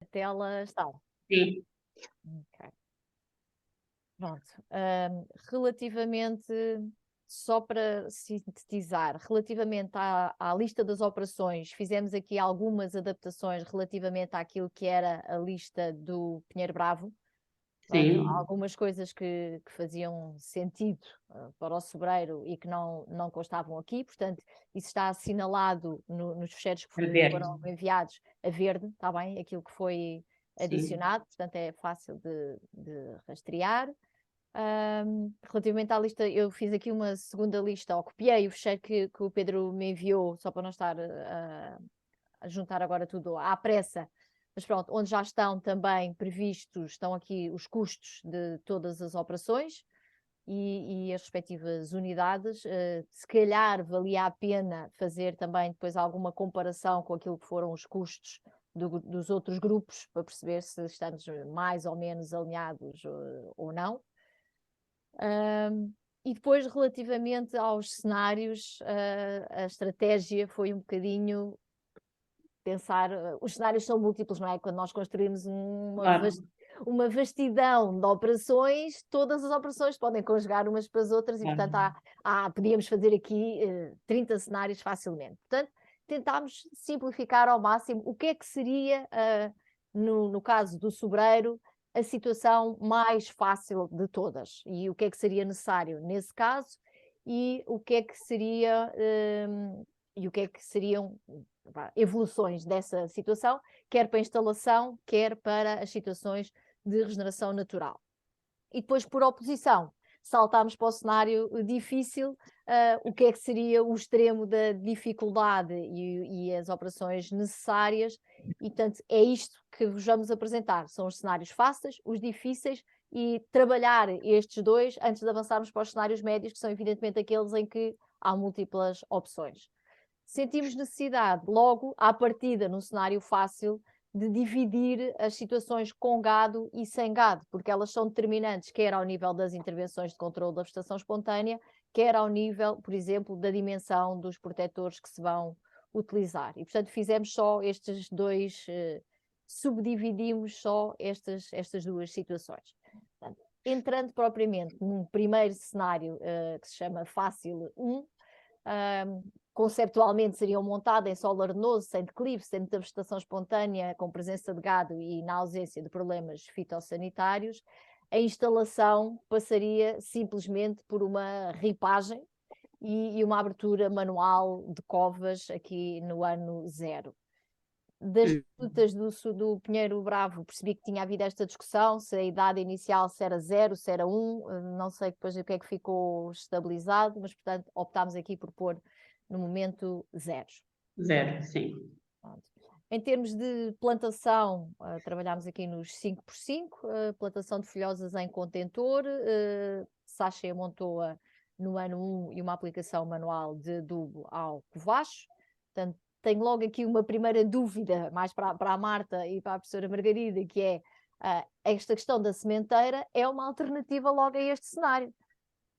A tela está. Sim. Ok. Pronto. Relativamente, só para sintetizar, relativamente à lista das operações, fizemos aqui algumas adaptações relativamente àquilo que era a lista do Pinheiro Bravo. Pronto, Sim. algumas coisas que faziam sentido para o sobreiro e que não constavam aqui, portanto, isso está assinalado nos fecheiros que A ver. foram enviados a verde, está bem? Aquilo que foi adicionado, portanto, é fácil de rastrear. Relativamente à lista, eu fiz aqui uma segunda lista, ou copiei o fecheiro que o Pedro me enviou, só para não estar a juntar agora tudo à pressa. Mas pronto, onde já estão também previstos, estão aqui os custos de todas as operações e as respectivas unidades. Se calhar valia a pena fazer também depois alguma comparação com aquilo que foram os custos dos outros grupos, para perceber se estamos mais ou menos alinhados ou não. E depois, relativamente aos cenários, a estratégia foi um bocadinho pensar, os cenários são múltiplos, não é? Quando nós construímos uma vastidão de operações, todas as operações podem conjugar umas para as outras e, portanto, podíamos fazer aqui 30 cenários facilmente. Portanto, tentámos simplificar ao máximo o que é que seria, no caso do sobreiro, a situação mais fácil de todas e o que é que seria necessário nesse caso e o que é que seria e o que é que seriam evoluções dessa situação, quer para a instalação, quer para as situações de regeneração natural. E depois, por oposição, saltámos para o cenário difícil, o que é que seria o extremo da dificuldade e as operações necessárias, e portanto é isto que vos vamos apresentar, são os cenários fáceis, os difíceis, e trabalhar estes dois antes de avançarmos para os cenários médios, que são evidentemente aqueles em que há múltiplas opções. Sentimos necessidade, logo, à partida, num cenário fácil, de dividir as situações com gado e sem gado, porque elas são determinantes, quer ao nível das intervenções de controle da vegetação espontânea, quer ao nível, por exemplo, da dimensão dos protetores que se vão utilizar. E, portanto, fizemos só estes dois, subdividimos só estas duas situações. Portanto, entrando propriamente num primeiro cenário que se chama Fácil 1, conceptualmente seriam montadas em solo arenoso, sem declive, sem muita vegetação espontânea, com presença de gado e na ausência de problemas fitossanitários. A instalação passaria simplesmente por uma ripagem e uma abertura manual de covas aqui no ano 0. Das frutas do Pinheiro Bravo, percebi que tinha havido esta discussão, se a idade inicial se era 0, se era 1, não sei depois o que é que ficou estabilizado, mas portanto optámos aqui por pôr no momento 0. 0, sim. Pronto. Em termos de plantação, trabalhámos aqui nos 5x5, plantação de folhosas em contentor, Sacha montou-a no ano 1 e uma aplicação manual de adubo ao covacho. Portanto, tenho logo aqui uma primeira dúvida, mais para a Marta e para a professora Margarida, que é esta questão da sementeira é uma alternativa logo a este cenário.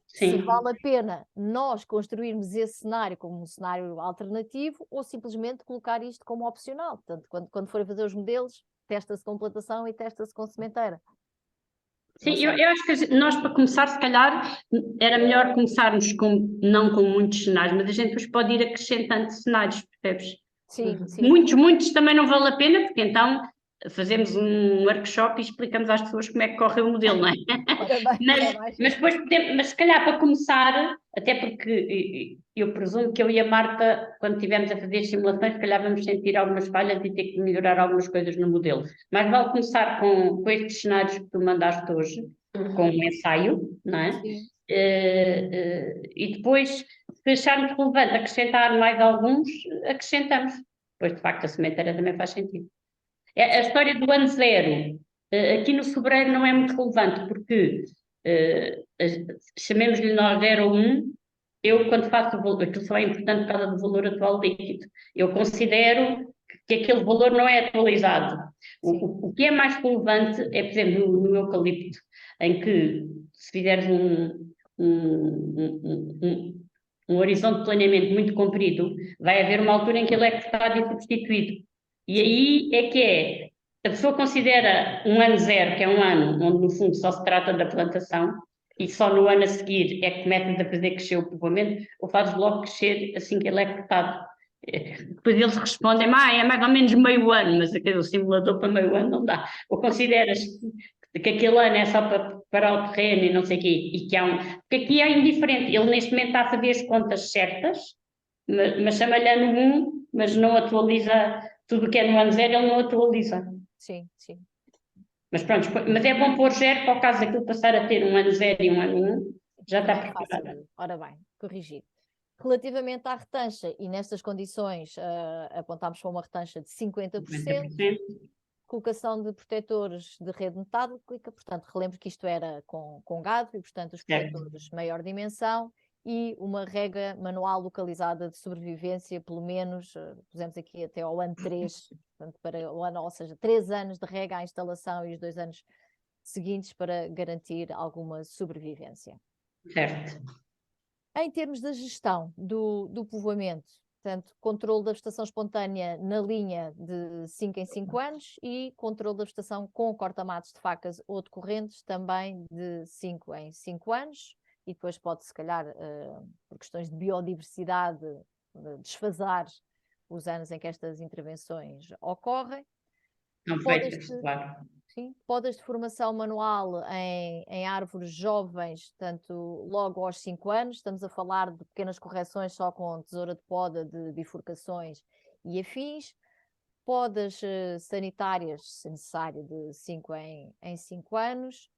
Sim. Se vale a pena nós construirmos esse cenário como um cenário alternativo ou simplesmente colocar isto como opcional. Portanto, quando forem fazer os modelos, testa-se com plantação e testa-se com sementeira. Sim, eu acho que nós, para começar, se calhar, era melhor começarmos não com muitos cenários, mas a gente depois pode ir acrescentando cenários, percebes? Sim, sim. Muitos também não vale a pena, porque então fazemos um workshop e explicamos às pessoas como é que corre o modelo, não é? Mas se calhar para começar, até porque eu presumo que eu e a Marta, quando estivermos a fazer as simulações, se calhar vamos sentir algumas falhas e ter que melhorar algumas coisas no modelo. Mas vale começar com estes cenários que tu mandaste hoje, com um ensaio, não é? Sim. E depois, se acharmos relevante acrescentar mais alguns, acrescentamos. Depois, de facto, a sementeira também faz sentido. A história do ano 0, aqui no sobreiro não é muito relevante, porque chamemos-lhe nós 0 ou 1, eu quando faço o valor, aquilo só é importante por causa do valor atual líquido, eu considero que aquele valor não é atualizado. O que é mais relevante é, por exemplo, no eucalipto, em que se fizeres um horizonte de planeamento muito comprido, vai haver uma altura em que ele é cortado e substituído. E aí é que a pessoa considera um ano zero, que é um ano onde no fundo só se trata da plantação, e só no ano a seguir é que começas a fazer crescer o povoamento, ou fazes logo crescer assim que ele é cortado. Depois eles respondem, é mais ou menos meio ano, mas o simulador para meio ano não dá. Ou consideras que aquele ano é só para parar o terreno e não sei o quê, e que há porque aqui é indiferente, ele neste momento está a fazer as contas certas, mas chama-lhe ano 1, mas não atualiza tudo o que é no ano 0, ele não atualiza. Sim, sim. Mas pronto, mas é bom pôr 0 para o caso daquilo passar a ter um ano 0 e um ano 1, já está preparado. Ora bem, corrigido. Relativamente à retancha, e nestas condições apontámos para uma retancha de 50%, colocação de protetores de rede metálica, portanto, relembro que isto era com gado, e portanto os protetores de maior dimensão, e uma rega manual localizada de sobrevivência, pelo menos, pusemos aqui até ao ano 3, portanto, para o ano, ou seja, 3 anos de rega à instalação e os 2 anos seguintes para garantir alguma sobrevivência. Certo. Em termos da gestão do povoamento, portanto, controle da vegetação espontânea na linha de 5 em 5 anos e controle da vegetação com corta-matos de facas ou de correntes também de 5 em 5 anos. E depois pode, se calhar, por questões de biodiversidade, desfasar os anos em que estas intervenções ocorrem. Não feitas, claro. Sim, podas de formação manual em árvores jovens, tanto logo aos 5 anos, estamos a falar de pequenas correções só com tesoura de poda, de bifurcações e afins. Podas sanitárias, se necessário, de 5 em 5 anos.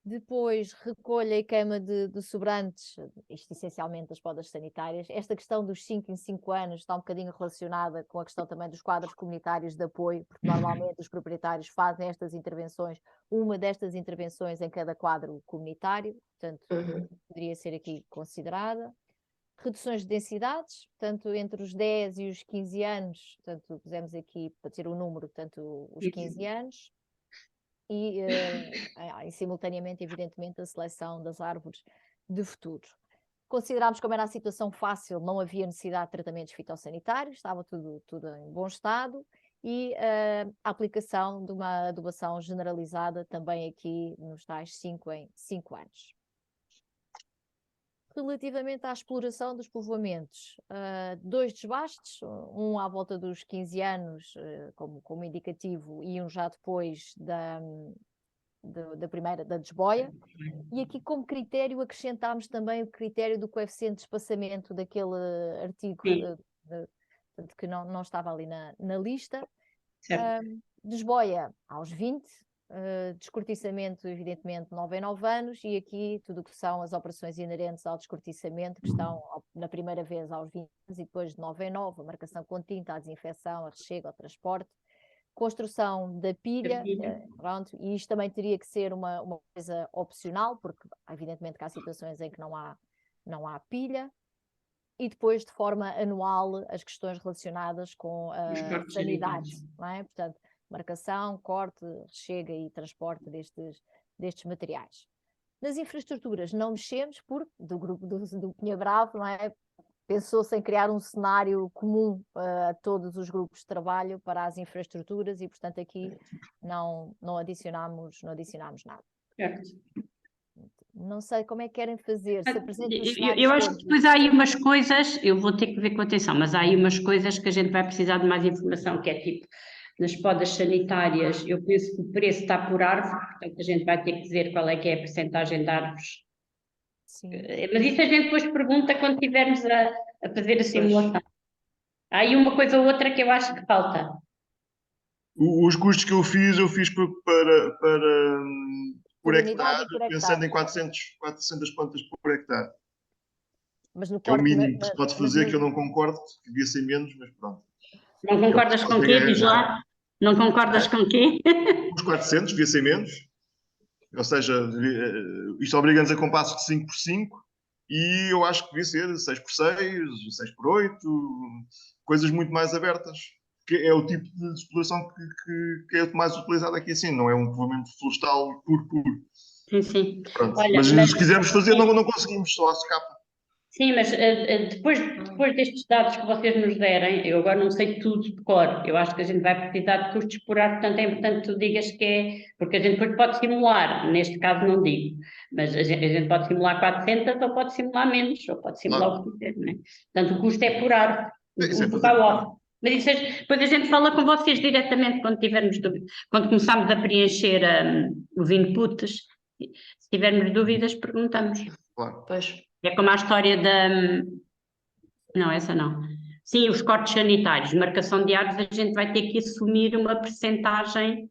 Depois, recolha e queima de sobrantes, isto essencialmente das podas sanitárias. Esta questão dos 5 em 5 anos está um bocadinho relacionada com a questão também dos quadros comunitários de apoio, porque normalmente os proprietários fazem estas intervenções, uma destas intervenções em cada quadro comunitário, portanto, poderia ser aqui considerada. Reduções de densidades, portanto, entre os 10 e os 15 anos, portanto, pusemos aqui para ter o número, portanto, os 15 anos. E simultaneamente, evidentemente, a seleção das árvores de futuro. Considerámos como era a situação fácil, não havia necessidade de tratamentos fitossanitários, estava tudo em bom estado, e a aplicação de uma adubação generalizada também aqui nos tais 5 em 5 anos. Relativamente à exploração dos povoamentos, 2 desbastes, um à volta dos 15 anos, como indicativo, e um já depois da primeira, da desboia. E aqui, como critério, acrescentámos também o critério do coeficiente de espaçamento daquele artigo, que não estava ali na lista. Desboia aos 20, descortiçamento, evidentemente, 9 em 9 anos, e aqui tudo o que são as operações inerentes ao descortiçamento, que estão na primeira vez aos 20 anos e depois de 9 em 9, a marcação com tinta, a desinfecção, a rechego, o transporte, construção da pilha, pronto, e isto também teria que ser uma coisa opcional, porque evidentemente que há situações em que não há pilha. E depois, de forma anual, as questões relacionadas com a sanidade, não é? Portanto, marcação, corte, rechega e transporte destes materiais. Nas infraestruturas não mexemos, porque do grupo do Pinha Bravo, não é? Pensou-se em criar um cenário comum a todos os grupos de trabalho para as infraestruturas e, portanto, aqui não adicionámos nada. Certo. Não sei como é que querem fazer. Eu acho que depois há aí umas coisas, eu vou ter que ver com atenção, mas há aí umas coisas que a gente vai precisar de mais informação, que é tipo, nas podas sanitárias, eu penso que o preço está por árvore, portanto a gente vai ter que dizer qual é que é a percentagem de árvores. Sim. Mas isso a gente depois pergunta quando estivermos a fazer a simulação. Há aí uma coisa ou outra que eu acho que falta. Os custos que eu fiz por hectare, pensando em 400 plantas por hectare. Mas no é o mínimo que se pode fazer, que eu não concordo, que devia ser menos, mas pronto. Não concordas com o quê? Diz lá. Não concordas com o quê? Os 400 devia ser menos. Ou seja, isto obriga-nos a compassos de 5 por 5 e eu acho que devia ser 6 por 6, 6 por 8, coisas muito mais abertas. Que é o tipo de exploração que é mais utilizado aqui assim, não é um povoamento florestal puro. Sim. Olha, mas se quisermos fazer, não conseguimos, só a escapa. Sim, mas depois destes dados que vocês nos derem, eu agora não sei tudo de cor, eu acho que a gente vai precisar de custos por hora, portanto é importante que tu digas que é, porque a gente depois pode simular, neste caso não digo, mas a gente pode simular 400 ou pode simular menos, ou pode simular o que quiser, não é? Portanto o custo é por hora, Isso é o fazer. total. Mas isso, depois a gente fala com vocês diretamente quando tivermos dúvidas, quando começarmos a preencher os inputs, se tivermos dúvidas perguntamos. Claro. Pois. É como a história da. Não, essa não. Sim, os cortes sanitários, marcação de árvores, a gente vai ter que assumir uma percentagem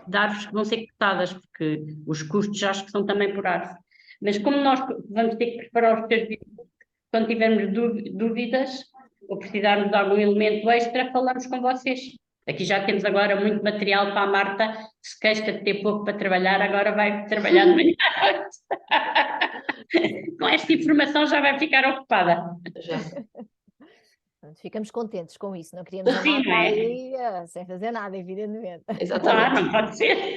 de árvores que vão ser cortadas, porque os custos acho que são também por árvore. Mas como nós vamos ter que preparar os teus vídeos, quando tivermos dúvidas ou precisarmos de algum elemento extra, falamos com vocês. Aqui já temos agora muito material para a Marta, que se queixa de ter pouco para trabalhar, agora vai trabalhar de manhã. Com esta informação já vai ficar ocupada. Já. Ficamos contentes com isso, não queríamos a Sim, Marta não é? aí sem fazer nada, evidentemente. Exatamente. Não pode ser.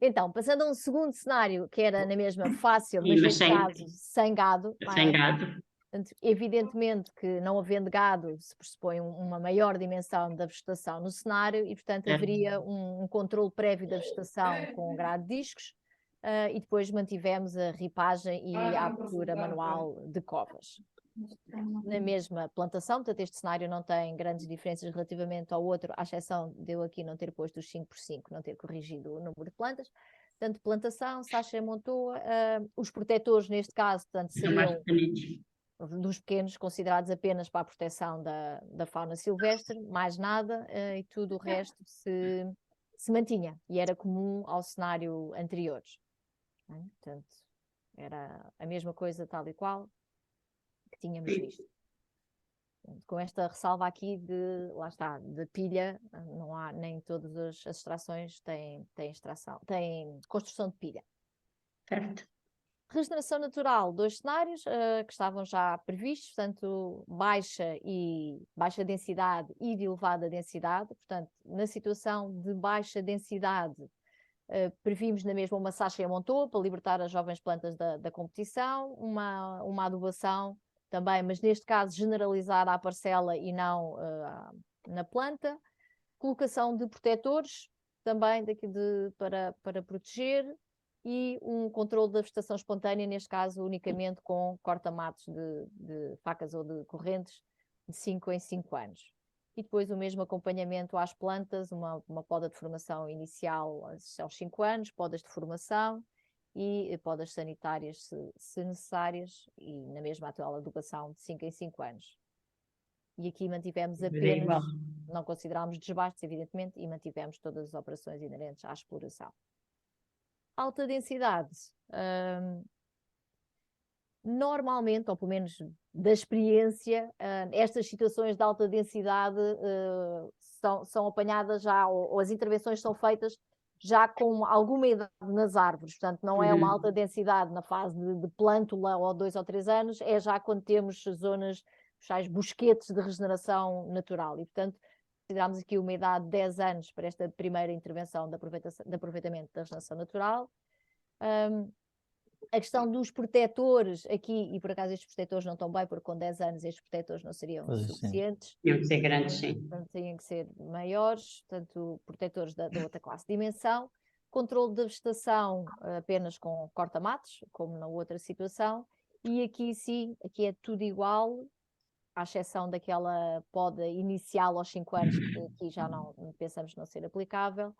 Então, passando a um segundo cenário, que era na mesma fácil, Sim, mas mas neste caso sem gado. Sem gado. Portanto, evidentemente que não havendo gado se pressupõe uma maior dimensão da vegetação no cenário e, portanto, haveria um controle prévio da vegetação com grade de discos e depois mantivemos a ripagem e a abertura manual de covas. Na mesma plantação, portanto este cenário não tem grandes diferenças relativamente ao outro, à exceção de eu aqui não ter posto os 5x5, não ter corrigido o número de plantas. Portanto, plantação, Sacha montou, os protetores neste caso, portanto, seriam dos pequenos considerados apenas para a proteção da fauna silvestre, mais nada, e tudo o resto se mantinha e era comum ao cenário anterior. Portanto, era a mesma coisa tal e qual que tínhamos visto. Com esta ressalva aqui lá está, de pilha, não há, nem todas as extrações têm construção de pilha. Certo. Regeneração natural, 2 cenários que estavam já previstos, portanto, baixa densidade e de elevada densidade. Portanto, na situação de baixa densidade, previmos na mesma uma Sacha montou para libertar as jovens plantas da competição, uma adubação também, mas neste caso generalizada à parcela e não na planta, colocação de protetores também para proteger e um controle da vegetação espontânea, neste caso unicamente com corta-matos de facas ou de correntes de 5 em 5 anos. E depois o mesmo acompanhamento às plantas, uma poda de formação inicial aos 5 anos, podas de formação e podas sanitárias se necessárias e na mesma atual adubação de 5 em 5 anos. E aqui mantivemos apenas, não considerámos desbastes, evidentemente, e mantivemos todas as operações inerentes à exploração. Alta densidade. Normalmente, ou pelo menos da experiência, estas situações de alta densidade são apanhadas já, ou as intervenções são feitas já com alguma idade nas árvores, portanto não é uma alta densidade na fase de plântula ou 2 ou 3 anos, é já quando temos zonas, os bosquetes de regeneração natural e portanto consideramos aqui uma idade de 10 anos para esta primeira intervenção de aproveitamento da regeneração natural. A questão dos protetores aqui, e por acaso estes protetores não estão bem, porque com 10 anos estes protetores não seriam suficientes. Tinham que ser grandes, sim. Portanto, tinham que ser maiores, portanto, protetores da outra classe de dimensão. Controle da vegetação apenas com corta-matos, como na outra situação. E aqui sim, aqui é tudo igual, à exceção daquela poda inicial aos 5 anos, que aqui já não pensamos não ser aplicável.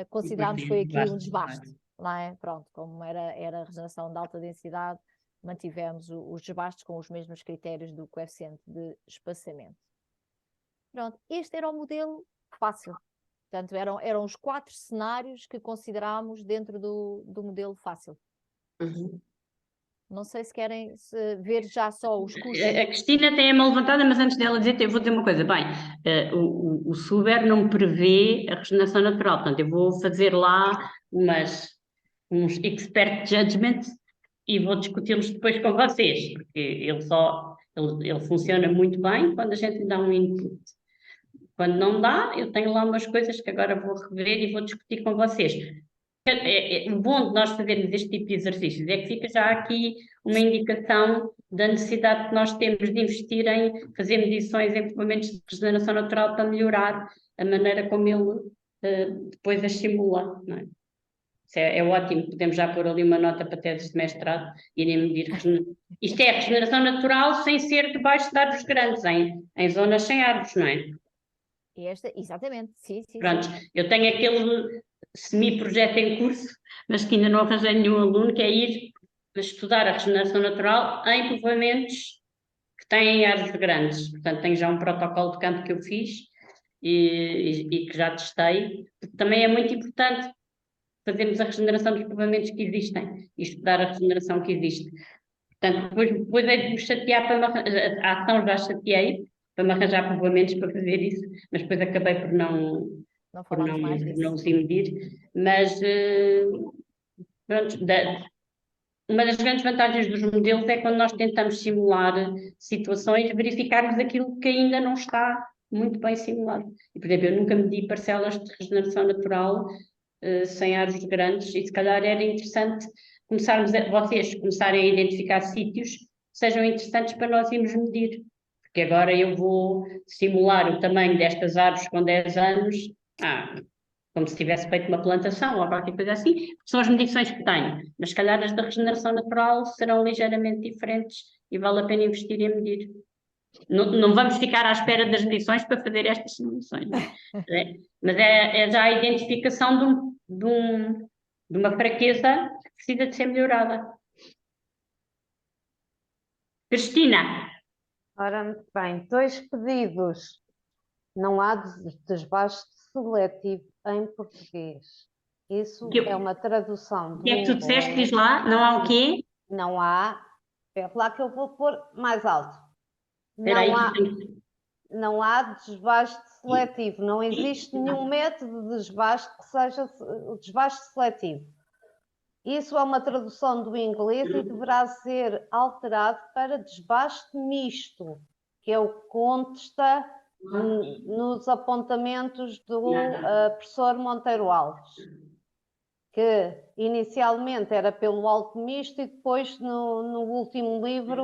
Considerámos que foi aqui um desbaste. Não é? Pronto, como era a regeneração de alta densidade, mantivemos os desbastes com os mesmos critérios do coeficiente de espaçamento. Pronto, este era o modelo fácil. Portanto, eram os 4 cenários que considerámos dentro do modelo fácil. Não sei se querem ver já só os custos. A Cristina tem a mão levantada, mas antes dela dizer, eu vou dizer uma coisa. Bem, o SUBER não prevê a regeneração natural, portanto, eu vou fazer lá uns expert judgments e vou discuti-los depois com vocês, porque ele funciona muito bem quando a gente dá um input. Quando não dá, eu tenho lá umas coisas que agora vou rever e vou discutir com vocês. o bom de nós fazermos este tipo de exercícios é que fica já aqui uma indicação da necessidade que nós temos de investir em fazer medições em equipamentos de regeneração natural para melhorar a maneira como ele depois as simula, não é? Isso é ótimo, podemos já pôr ali uma nota para teses de mestrado, irem medir. Isto é regeneração natural sem ser debaixo de árvores grandes, em zonas sem árvores, não é? Exatamente, sim, sim. Pronto, sim. eu tenho aquele semi-projeto em curso, mas que ainda não arranjei nenhum aluno, que é ir estudar a regeneração natural em povoamentos que têm árvores grandes. Portanto, tenho já um protocolo de campo que eu fiz e que já testei, porque também é muito importante fazermos a regeneração dos povoamentos que existem e estudar a regeneração que existe. Portanto, depois é de me chatear a ação já chateei para me arranjar povoamentos para fazer isso, mas depois acabei por não falarmos mais disso. não os medir. Mas pronto, uma das grandes vantagens dos modelos é quando nós tentamos simular situações, verificarmos aquilo que ainda não está muito bem simulado. E, por exemplo, eu nunca medi parcelas de regeneração natural sem árvores grandes, e se calhar era interessante vocês começarem a identificar sítios que sejam interessantes para nós irmos medir. Porque agora eu vou simular o tamanho destas árvores com 10 anos, como se tivesse feito uma plantação ou qualquer coisa assim, são as medições que tenho, mas se calhar as da regeneração natural serão ligeiramente diferentes e vale a pena investir em medir. Não vamos ficar à espera das medições para fazer estas simulações, mas é já a identificação de uma fraqueza que precisa de ser melhorada. Cristina. Ora, muito bem, 2 pedidos. Não há desbaste seletivo em português. Isso é uma tradução do O que é que tu disseste? inglês. Diz lá, não há o quê? Não há. É lá que eu vou pôr mais alto. Não há desbaste seletivo. Não existe nenhum método de desbaste que seja o desbaste seletivo. Isso é uma tradução do inglês e deverá ser alterado para desbaste misto, que é o que consta nos apontamentos do professor Monteiro Alves, que inicialmente era pelo alto misto e depois no último livro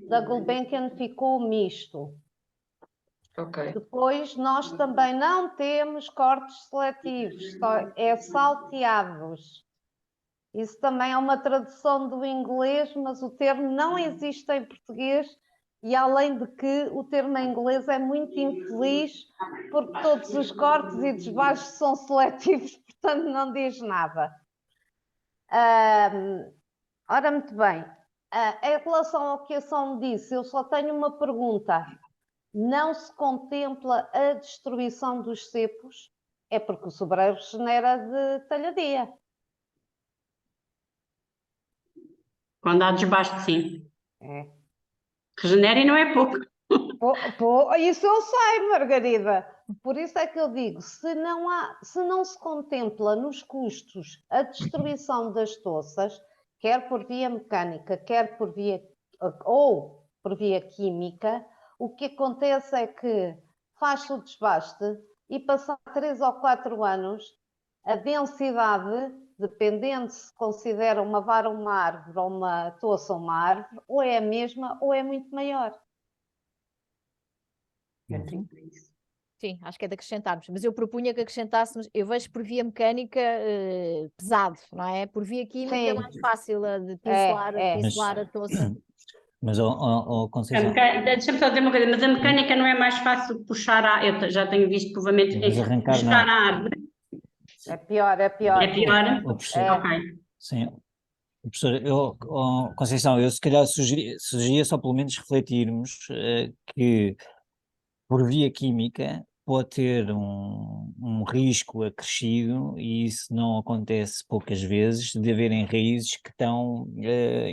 da Gulbenkian ficou misto. Okay. Depois nós também não temos cortes seletivos, é salteados. Isso também é uma tradução do inglês, mas o termo não existe em português e além de que o termo em inglês é muito infeliz porque todos os cortes e desbaixos são seletivos, portanto não diz nada. Ora, muito bem. Em relação ao que a São disse, eu só tenho uma pergunta. Não se contempla a destruição dos cepos? É porque o sobreiro regenera de talhadia. Quando há desbaste, sim. É. Regenera e não é pouco. Isso eu sei, Margarida. Por isso é que eu digo, se não se contempla nos custos a destruição das toças, quer por via mecânica, quer por via química, o que acontece é que faz-se o desbaste e passar 3 ou 4 anos, a densidade, dependendo se considera uma vara uma árvore ou uma toça uma árvore, ou é a mesma ou é muito maior. Sim, acho que é de acrescentarmos, mas eu propunha que acrescentássemos, eu vejo por via mecânica pesado, não é? Por via química é mais fácil de pincelar a toça. Mas, Conceição... Deixa-me só dizer uma coisa, mas a mecânica não é mais fácil de puxar eu já tenho visto provavelmente puxar a árvore. É pior. É pior? Ok. Sim. Professor, Conceição, eu se calhar sugeria só pelo menos refletirmos que por via química pode ter um risco acrescido, e isso não acontece poucas vezes, de haverem raízes que estão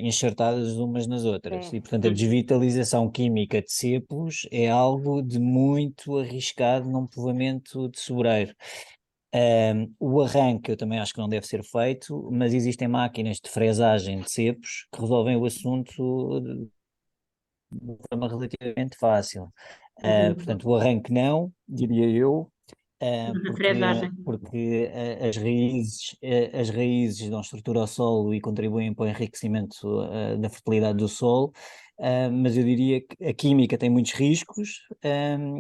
enxertadas umas nas outras. E, portanto, a desvitalização química de cepos é algo de muito arriscado num povoamento de sobreiro. O arranque eu também acho que não deve ser feito, mas existem máquinas de fresagem de cepos que resolvem o assunto de forma relativamente fácil. Portanto, o arranque não, diria eu, Na fresagem. porque as raízes dão estrutura ao solo e contribuem para o enriquecimento da fertilidade do solo, mas eu diria que a química tem muitos riscos,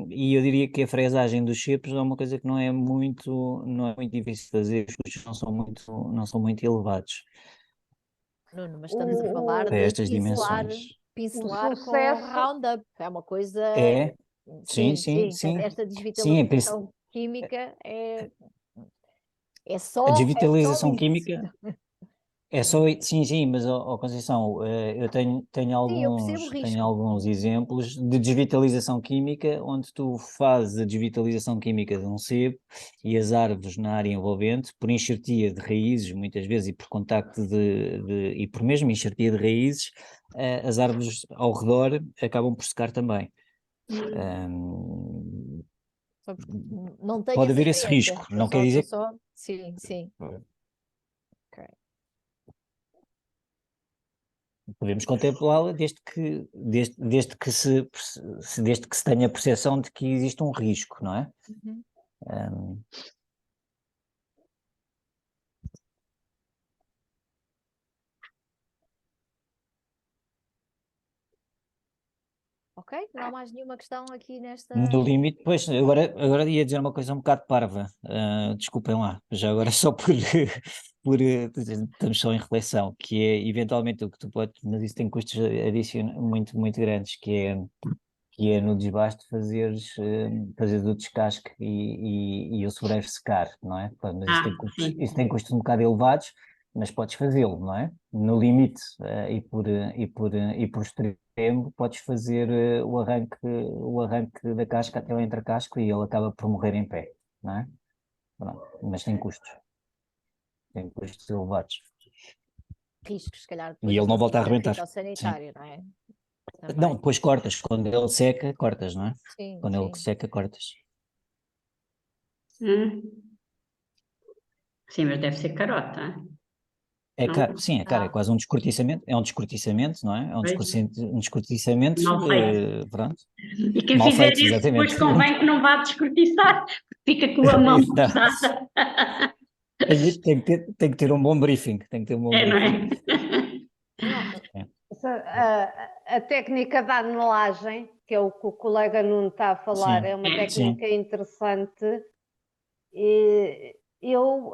e eu diria que a fresagem dos cepos é uma coisa que não é muito difícil de fazer, os custos não são muito elevados Nuno, mas estamos a falar para de estas dimensões. pincelar com sucesso- Roundup, é uma coisa. É, sim, Portanto, esta sim, desvitalização química é a só desvitalização isso. química é só, sim, mas Conceição, eu tenho Sim, eu percebo o risco. alguns exemplos de desvitalização química, onde tu fazes a desvitalização química de um sebo e as árvores na área envolvente, por enxertia de raízes, muitas vezes, e por contacto e por mesmo enxertia de raízes, as árvores ao redor acabam por secar também. Só porque não tenho Pode essa haver esse experiência. risco, não quer dizer que... Sim. Ok. Podemos contemplá-la desde que se tenha a percepção de que existe um risco, não é? Uhum. Um, Ok, não há mais nenhuma questão aqui nesta. no limite, pois, agora ia dizer uma coisa um bocado parva, desculpem lá, já agora só estamos só em reflexão, que é eventualmente o que tu podes, mas isso tem custos muito grandes, que é no desbaste fazer o descasque e o sobreiro secar, não é? Pá, mas Sim. isso tem custos um bocado elevados, mas podes fazê-lo, não é? No limite, e por extremo, podes fazer o arranque da casca até o entrecasco e ele acaba por morrer em pé, não é? Pronto, mas tem custos elevados. Riscos, se calhar, E depois ele do não ponto de volta a vista arrebentar. Sim. fitossanitário, não é? Não, Também. depois cortas, quando ele seca, cortas, não é? Sim, Quando ele sim. seca, cortas. Hum. Sim, mas deve ser carota. É Não? caro, sim, é caro, é quase um descortiçamento, não é? É um Pois. descortiçamento, Mal feito. pronto, E quem mal fizer feito, isso depois exatamente. convém que não vá descortiçar, fica com a mão Não, pesada. tem que ter um bom briefing, tem que ter um bom É, não briefing. é? Não, É. a técnica da anelagem, que é o que o colega Nuno está a falar, Sim, é uma sim. técnica interessante. E eu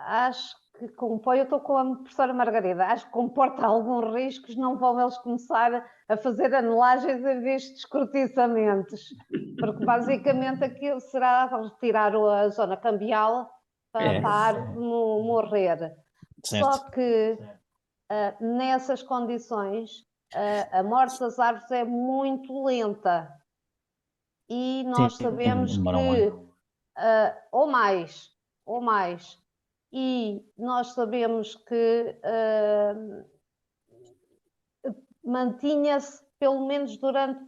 acho que eu estou com a professora Margarida, acho que comporta alguns riscos, não vão eles começar a fazer anelagens em vez de descortiçamentos, porque basicamente aquilo será retirar a zona cambial para a árvore morrer. certo. Só que nessas condições a morte das árvores é muito lenta e nós Sim, sabemos demora um que ano. ou mais, e nós sabemos que mantinha-se pelo menos durante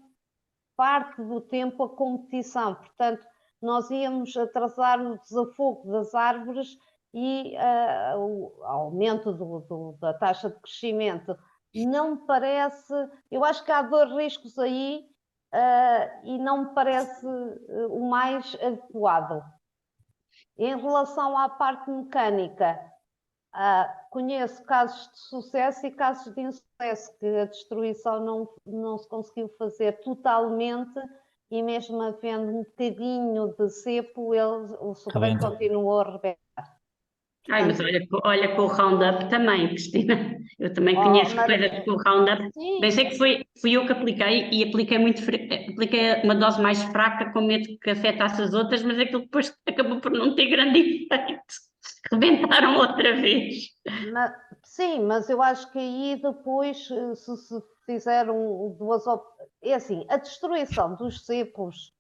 parte do tempo a competição, portanto nós íamos atrasar o desafogo das árvores e o aumento da taxa de crescimento. Não me parece, eu acho que há dois riscos aí e não me parece o mais adequado. Em relação à parte mecânica, conheço casos de sucesso e casos de insucesso, que a destruição não se conseguiu fazer totalmente e mesmo havendo um bocadinho de cepo, o sobreiro continuou a rebentar. Ai, mas olha com o Roundup também, Cristina. Eu também conheço coisas com o Roundup. Sim. Bem, sei que fui eu que apliquei e apliquei apliquei uma dose mais fraca com medo que afetasse as outras, mas aquilo depois acabou por não ter grande efeito. Rebentaram outra vez. Sim, mas eu acho que aí depois, se fizer duas... É assim, a destruição dos cepos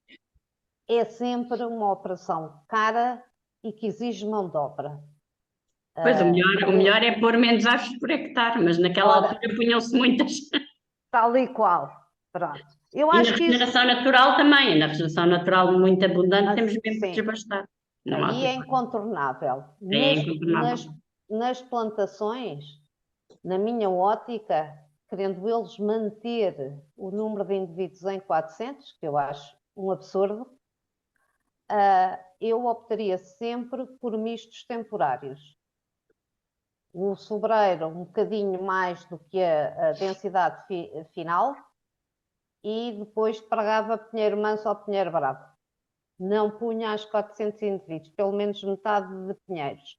é sempre uma operação cara e que exige mão de obra. Pois, o melhor é pôr menos árvores por hectare, mas naquela altura punham-se muitas. Tal e qual, pronto. Eu E acho na que regeneração natural também, na regeneração natural muito abundante, temos mesmo que sim, desbastar. Não há aí é incontornável. É incontornável. Nas plantações, na minha ótica, querendo eles manter o número de indivíduos em 400, que eu acho um absurdo, eu optaria sempre por mistos temporários. O sobreiro um bocadinho mais do que a densidade final e depois pregava pinheiro manso ou pinheiro bravo. Não punha aos 400 indivíduos, pelo menos metade de pinheiros,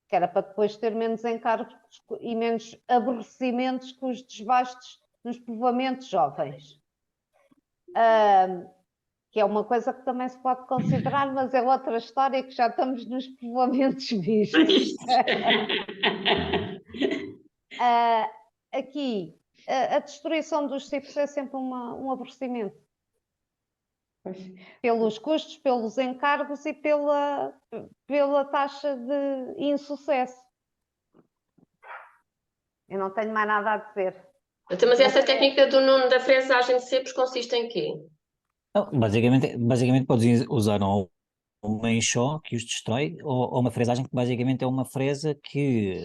que era para depois ter menos encargos e menos aborrecimentos com os desbastes nos povoamentos jovens. Que é uma coisa que também se pode considerar, mas é outra história que já estamos nos povoamentos vistos. Aqui, a destruição dos cipos é sempre um aborrecimento. Pelos custos, pelos encargos e pela taxa de insucesso. Eu não tenho mais nada a dizer. Então, mas essa técnica do Nuno da fresagem de cepos consiste em quê? Não, basicamente podes usar uma enxó que os destrói, ou uma fresagem que basicamente é uma fresa que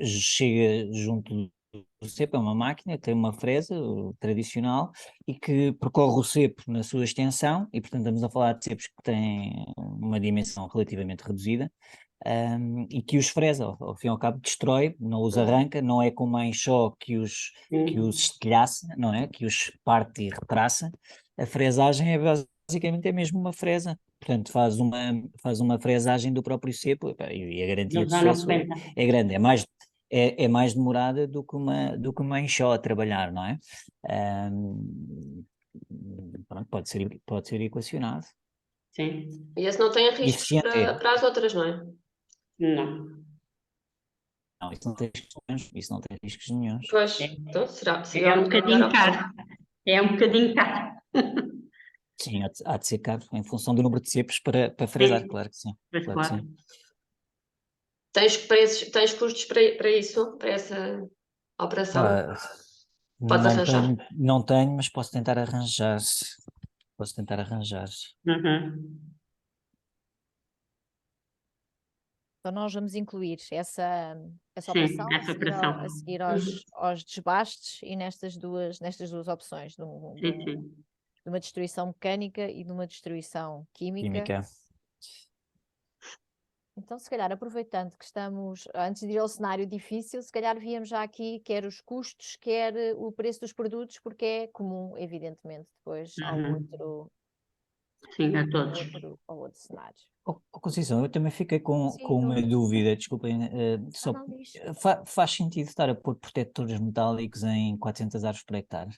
chega junto do cepo, é uma máquina, tem uma fresa tradicional e que percorre o cepo na sua extensão, e portanto estamos a falar de cepos que têm uma dimensão relativamente reduzida, e que os fresa, ao fim e ao cabo destrói, não os arranca, não é como a enxó que os estilhaça, não é? Que os parte e retraça. A fresagem é basicamente mesmo uma fresa, portanto faz uma fresagem do próprio cepo e a garantia de sucesso é grande, é mais demorada do que uma enxó a trabalhar, não é? Pronto, pode ser equacionado. Sim. E esse não tem riscos para as outras, não é? Não. Não, isso não tem riscos nenhuns. Pois, então será É um bocadinho caro. É um bocadinho caro. Sim, há de ser caro, em função do número de cepos para fresar, Sim. claro que sim. Mas Claro que claro. sim. Tens custos para isso, para essa operação? Podes arranjar? Não tenho, mas posso tentar arranjar. Uhum. Então nós vamos incluir essa Sim, operação essa operação. a seguir aos desbastes e nestas duas opções, de Sim. uma destruição mecânica e de uma destruição química. Então, se calhar, aproveitando que estamos, antes de ir ao cenário difícil, se calhar víamos já aqui quer os custos, quer o preço dos produtos, porque é comum, evidentemente, depois Sim, a todos. ao outro cenário. Conceição, eu também fiquei com uma dúvida, desculpem, faz sentido estar a pôr protetores metálicos em 400 árvores por hectare?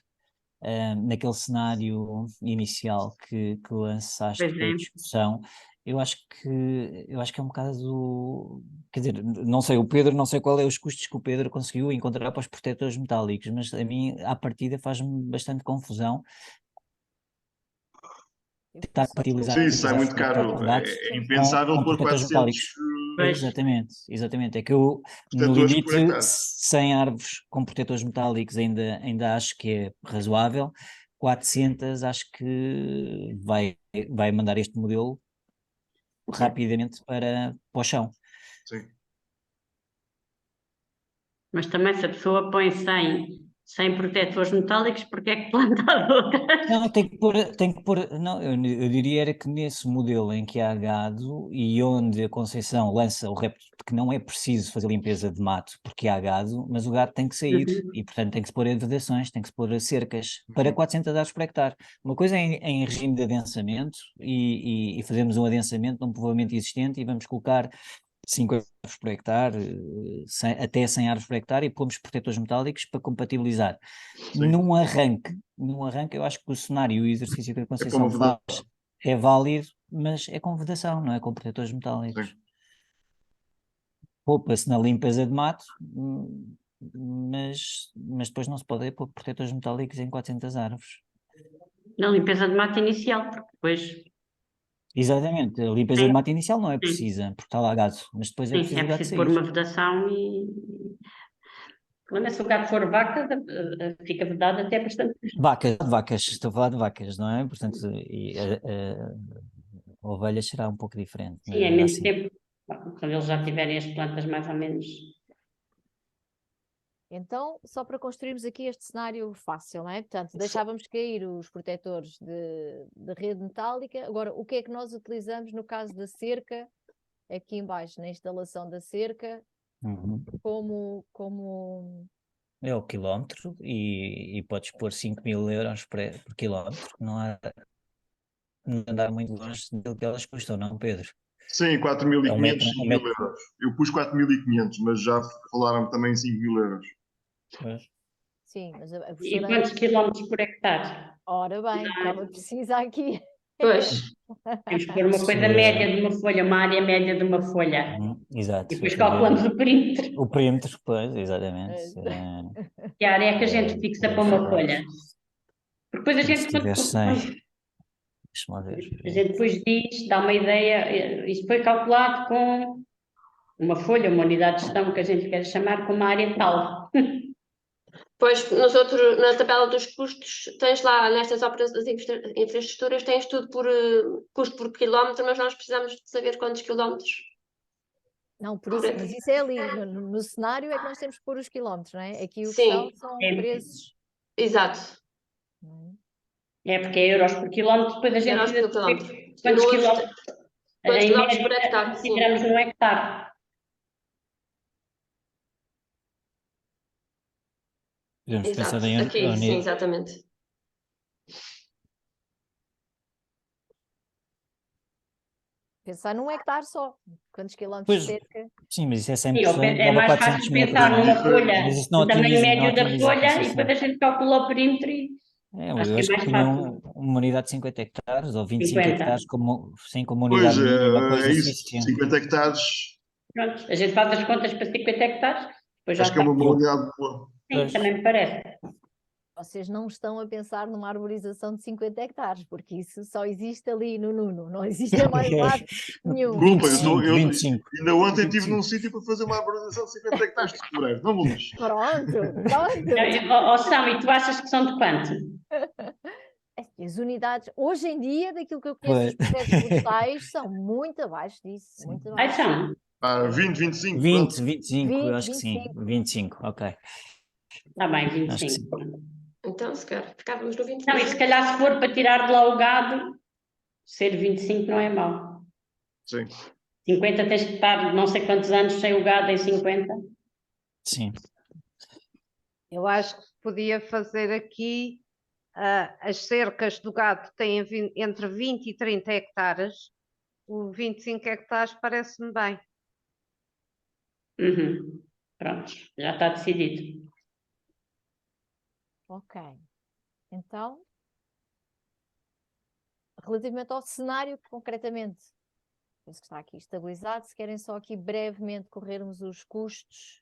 Naquele cenário inicial que lançaste para a discussão, eu acho que é um bocado, quer dizer, não sei qual é os custos que o Pedro conseguiu encontrar para os protetores metálicos, mas a mim, à partida, faz-me bastante confusão tentar compatibilizar. Sim, isso é muito caro, é impensável pôr 400 Exatamente, é que eu no limite 100 árvores com protetores metálicos ainda acho que é razoável, 400 acho que vai mandar este modelo rapidamente para o chão. Sim. Mas também se a pessoa põe 100 protetores metálicos, porque é que planta outras? Não, tem que pôr, não, eu diria era que nesse modelo em que há gado e onde a Conceição lança o repto de que não é preciso fazer limpeza de mato porque há gado, mas o gado tem que sair e portanto tem que se pôr vedações, tem que se pôr cercas para 400 árvores por hectare. Uma coisa é em regime de adensamento e fazemos um adensamento num povoamento existente e vamos colocar 5 árvores por hectare, até 100 árvores por hectare e pomos protetores metálicos para compatibilizar. Num arranque, eu acho que o cenário e o exercício que a Conceição faz é válido, mas é com vedação, não é com protetores metálicos. Poupa-se na limpeza de mato, mas depois não se pode pôr protetores metálicos em 400 árvores. Na limpeza de mato inicial, porque depois... Exatamente, a limpeza de mato inicial não é precisa, porque está lá gado, mas depois é preciso o gado sair. Pôr uma vedação e... Quando se o gado for vaca, fica vedado até bastante. Vacas, estou a falar de vacas, não é? Portanto, a ovelha será um pouco diferente. Sim, é menos tempo, quando eles já tiverem as plantas mais ou menos... Então, só para construirmos aqui este cenário fácil, não é? Portanto, deixávamos cair os protetores de rede metálica. Agora, o que é que nós utilizamos no caso da cerca, aqui em baixo, na instalação da cerca, como... É o quilómetro e podes pôr 5.000 euros por quilómetro, não andar muito longe do que elas custam, não, Pedro? Sim, 4.500, 5.000 euros. Eu pus 4.500, mas já falaram também em 5.000 euros. Pois. Sim, mas a E professora... quantos quilómetros por hectare? Ora bem, estava precisa aqui. Pois, Temos que pôr uma coisa média de uma folha, uma área média de uma folha. Exato. E depois calculamos o perímetro. O perímetro, pois, exatamente. Que área é que a gente fixa para uma folha? Porque depois a gente... Se tiver 100, deixa-me lá ver. A gente depois diz, dá uma ideia, isto foi calculado com uma folha, uma unidade de gestão que a gente quer chamar com uma área tal. pois na tabela dos custos, tens lá nestas operações das infraestruturas, tens tudo por custo por quilómetro, mas nós precisamos de saber quantos quilómetros. Não, por isso, mas isso é ali, no cenário é que nós temos que pôr os quilómetros, não é? Aqui o que Sim. são É. preços. Exato. É porque é euros por quilómetro, depois a gente Euros por precisa saber quilómetro. quantos No outro, quilómetros, quantos em quilómetros por média, hectare, sim. consideramos num hectare. Podemos Exato. pensar em Aqui, sim, exatamente. Pensar num hectare só. Quantos quilómetros Pois, de cerca? sim, mas isso é Sim, 100%, é dava mais 400 fácil metros. pensar numa folha, Mas isso não no tamanho otimiza, não médio da otimiza a folha, e concessão. depois a gente calcula o perímetro e acho Eu que é acho que mais punham fácil. uma unidade de 50 hectares ou 25 50. hectares como Pois, unidade mínima, coisa é isso. suficiente. 50 hectares, Pronto, a gente faz as contas para 50 hectares, depois já acho que é está. uma unidade boa. Sim, também me parece. Vocês não estão a pensar numa arborização de 50 hectares, porque isso só existe ali no Nuno, não existe em mais lado nenhum. Desculpa, 25. ainda ontem estive num sítio para fazer uma arborização de 50 hectares de floreiro, não me lixo. Pronto. Sami, tu achas que são de quanto? As unidades, hoje em dia, daquilo que eu conheço, os projetos florestais são muito abaixo disso, muito Ai, abaixo. são. 20, 25, 20, pronto. 25, 20, acho que sim. 25, ok. Está bem, Acho que 25. Então, se calhar, ficávamos no 25. Não, e se calhar se for para tirar de lá o gado, ser 25 não é mau. Sim. 50 tens que estar não sei quantos anos sem o gado em 50. Sim. Eu acho que se podia fazer aqui, as cercas do gado têm entre 20 e 30 hectares, o 25 hectares parece-me bem. Uhum. Pronto, já está decidido. Ok. Então, relativamente ao cenário, concretamente, penso que está aqui estabilizado. Se querem só aqui brevemente corrermos os custos.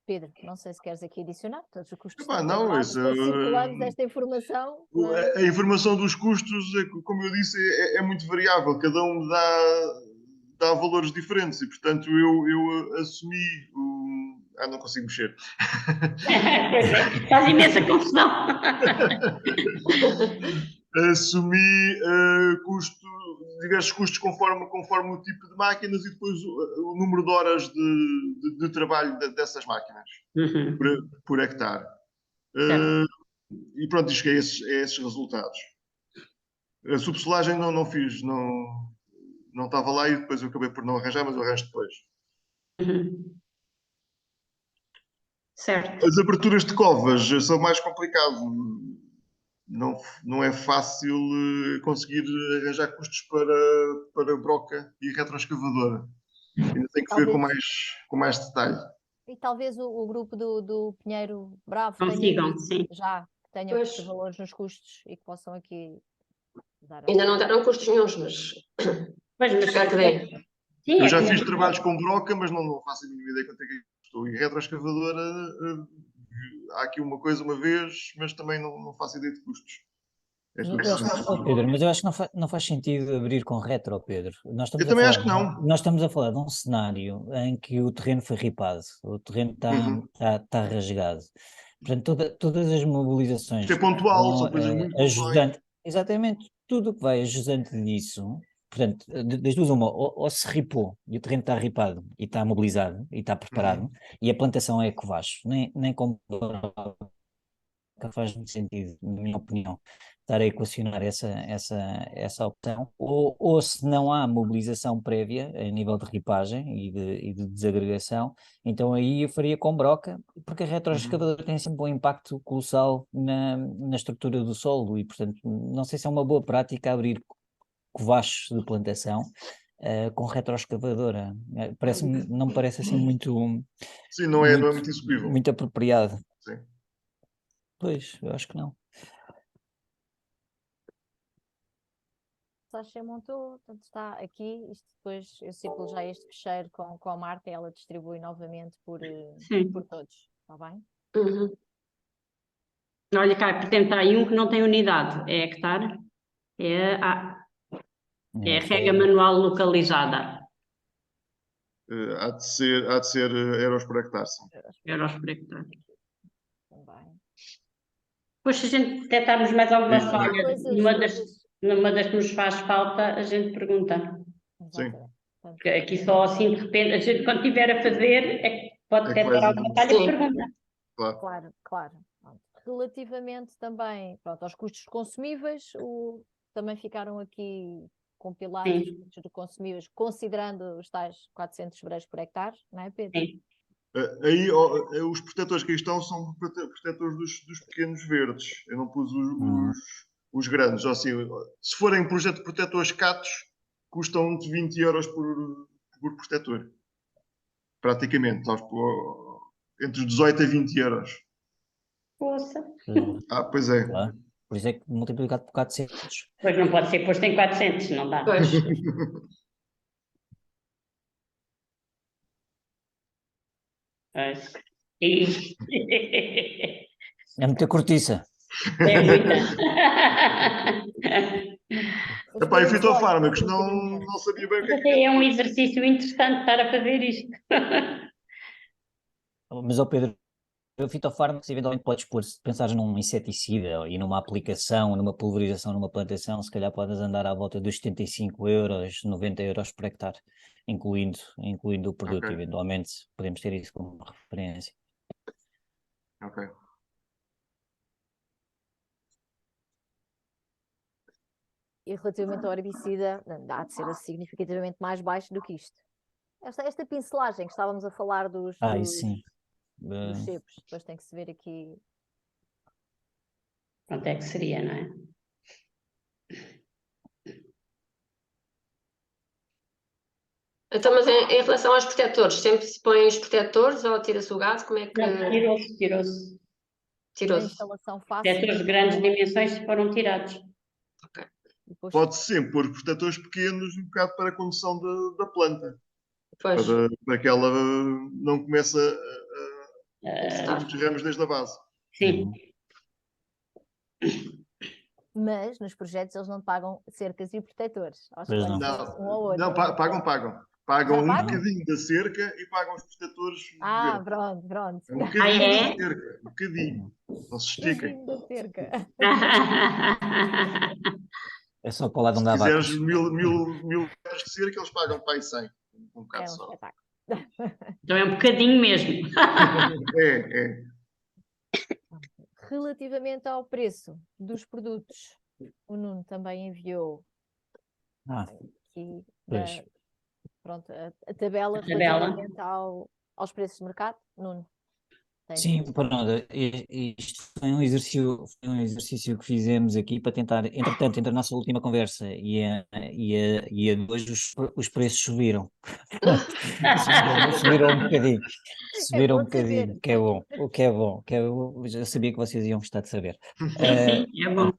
Pedro, não sei se queres aqui adicionar, todos os custos Epá, estão não, tabelados, isso, depois circulamos esta informação. Não é? a informação dos custos, como eu disse, é muito variável. Cada um dá valores diferentes e, portanto, eu assumi não consigo mexer. Pois é, faz imensa confusão. Assumi diversos custos conforme o tipo de máquinas e depois o número de horas de trabalho dessas máquinas Uhum. por hectare. Certo. E pronto, isto é esses resultados. A subsolagem não fiz, não estava lá e depois eu acabei por não arranjar, mas eu arranjo depois. Uhum. Certo. As aberturas de covas são mais complicado. Não é fácil conseguir arranjar custos para broca e retroescavadora. Ainda tem que ver com mais detalhe. E talvez o grupo do Pinheiro Bravo Consigam, sim. já tenham estes valores nos custos e que possam aqui dar. Ainda não deram custos nenhums, mas espero que dê. Sim, Eu já fiz trabalhos com broca, mas não faço a mínima ideia quanto é que custou. E retroescavadora, há aqui uma coisa uma vez, mas também não faço ideia de custos. Pedro, mas eu acho que não faz sentido abrir com retro, Pedro. Eu também acho que não. Nós estamos a falar de um cenário em que o terreno foi ripado, o terreno está rasgado. Portanto, todas as mobilizações. Isto é pontual, são coisas muito pontuais. Exatamente, tudo o que vai ajudante disso portanto, das duas uma, ou se ripou e o terreno está ripado e está mobilizado e está preparado e a plantação é ecovacho, nem com faz muito sentido, na minha opinião, estar a equacionar essa opção, ou se não há mobilização prévia a nível de ripagem e de desagregação, então aí eu faria com broca, porque a retroescavadora tem sempre um impacto colossal na estrutura do solo e, portanto, não sei se é uma boa prática abrir covachos de plantação com retroescavadora. Não me parece assim muito... Sim, não é muito execuível. Muito apropriado. Sim. Pois, eu acho que não. Sasha montou, portanto está aqui, isto depois eu circulo já este fecheiro com a Marta e ela distribui novamente por todos, está bem? Uhum. Olha cá, portanto, está aí um que não tem unidade, é hectare, é rega manual localizada, Há de ser euros por hectare, sim. euros por hectare. Também. Depois, se a gente detectarmos mais alguma Sim, falha, numa das que nos faz falta, a gente pergunta. Exatamente. Portanto, Porque aqui só assim, de repente, a gente quando estiver a fazer, é que pode É que detectar vai alguma falha e Sim. pergunta. Claro. Claro. Pronto. Relativamente também, pronto, aos custos consumíveis, também ficaram aqui compilados os Sim. custos de consumíveis, considerando os tais 400 euros por hectare, não é, Pedro? Sim. Aí os protetores que aí estão são protetores dos pequenos verdes. Eu não pus os grandes. Ou seja, se forem projeto de protetores catos, custam de 20 euros por protetor. Praticamente. Entre os 18 a 20 euros. Poxa. Pois é. Claro. Por isso é que multiplicado por 400. Pois não pode ser posto em 400, não dá. Pois. Pois. E... É muita cortiça. É muita. Epá, e fitofármacos, não sabia bem o que é que Até é um exercício interessante estar a fazer isto. Mas, ó Pedro, o fitofármacos eventualmente podes pôr, se pensares num inseticida e numa aplicação, numa pulverização, numa plantação, se calhar podes andar à volta dos 75 euros, 90 euros por hectare, incluindo o produto. Ok. Eventualmente podemos ter isso como referência. Ok. E relativamente ao herbicida, há de ser significativamente mais baixo do que isto. Esta pincelagem que estávamos a falar dos Isso sim. cepos, depois tem que se ver aqui. Quanto é que seria, não é? Então, mas em relação aos protetores, sempre se põem os protetores ou tira-se o gado? Como é que Não, tirou-se. A tirou-se? instalação fácil. Protetores de grandes dimensões foram tirados. Depois, Pode sempre pôr protetores pequenos um bocado para a condução da planta. Pois. Para que ela não comece Está. os ramos desde a base. Sim. mas nos projetos eles não pagam cercas e protetores. Aos Pois não. colegas, um ao outro. Não, pagam. Pagam Já um pagam? bocadinho da cerca e pagam os protetores. Ah, verdes. pronto. Um bocadinho é? da cerca. Um bocadinho. Não se estiquem. Bem-vindo da cerca. É só para lá de Se onde há quiseres vacas. 1000 metros de cerca, eles pagam para aí 100. Um É bocado um só. espetáculo. Então é um bocadinho mesmo. É. Relativamente ao preço dos produtos, o Nuno também enviou aqui Pois. pronto, a tabela A tabela. relativamente aos preços de mercado. Nuno, Sim, pronto, isto foi um exercício que fizemos aqui para tentar, entretanto, entre a nossa última conversa e a de hoje, os preços subiram. Subiram um bocadinho. Subiram um bom saber. bocadinho, o que é bom. Eu sabia que vocês iam gostar de saber. Sim, é bom.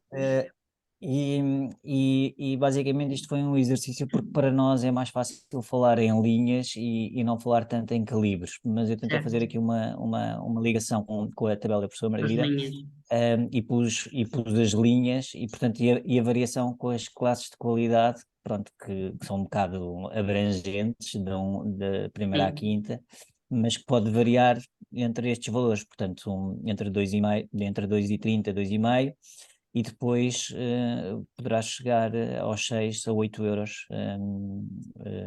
E basicamente isto foi um exercício porque para nós é mais fácil falar em linhas e não falar tanto em calibres, mas eu tentei Certo. fazer aqui uma ligação com a tabela da professora As Margarida linhas. e pus as linhas e portanto a variação com as classes de qualidade, pronto, que são um bocado abrangentes da primeira à Sim. quinta, mas que pode variar entre estes valores, portanto entre 2,5, entre 2,30 e 2,5, e depois poderá chegar aos 6 a 8 euros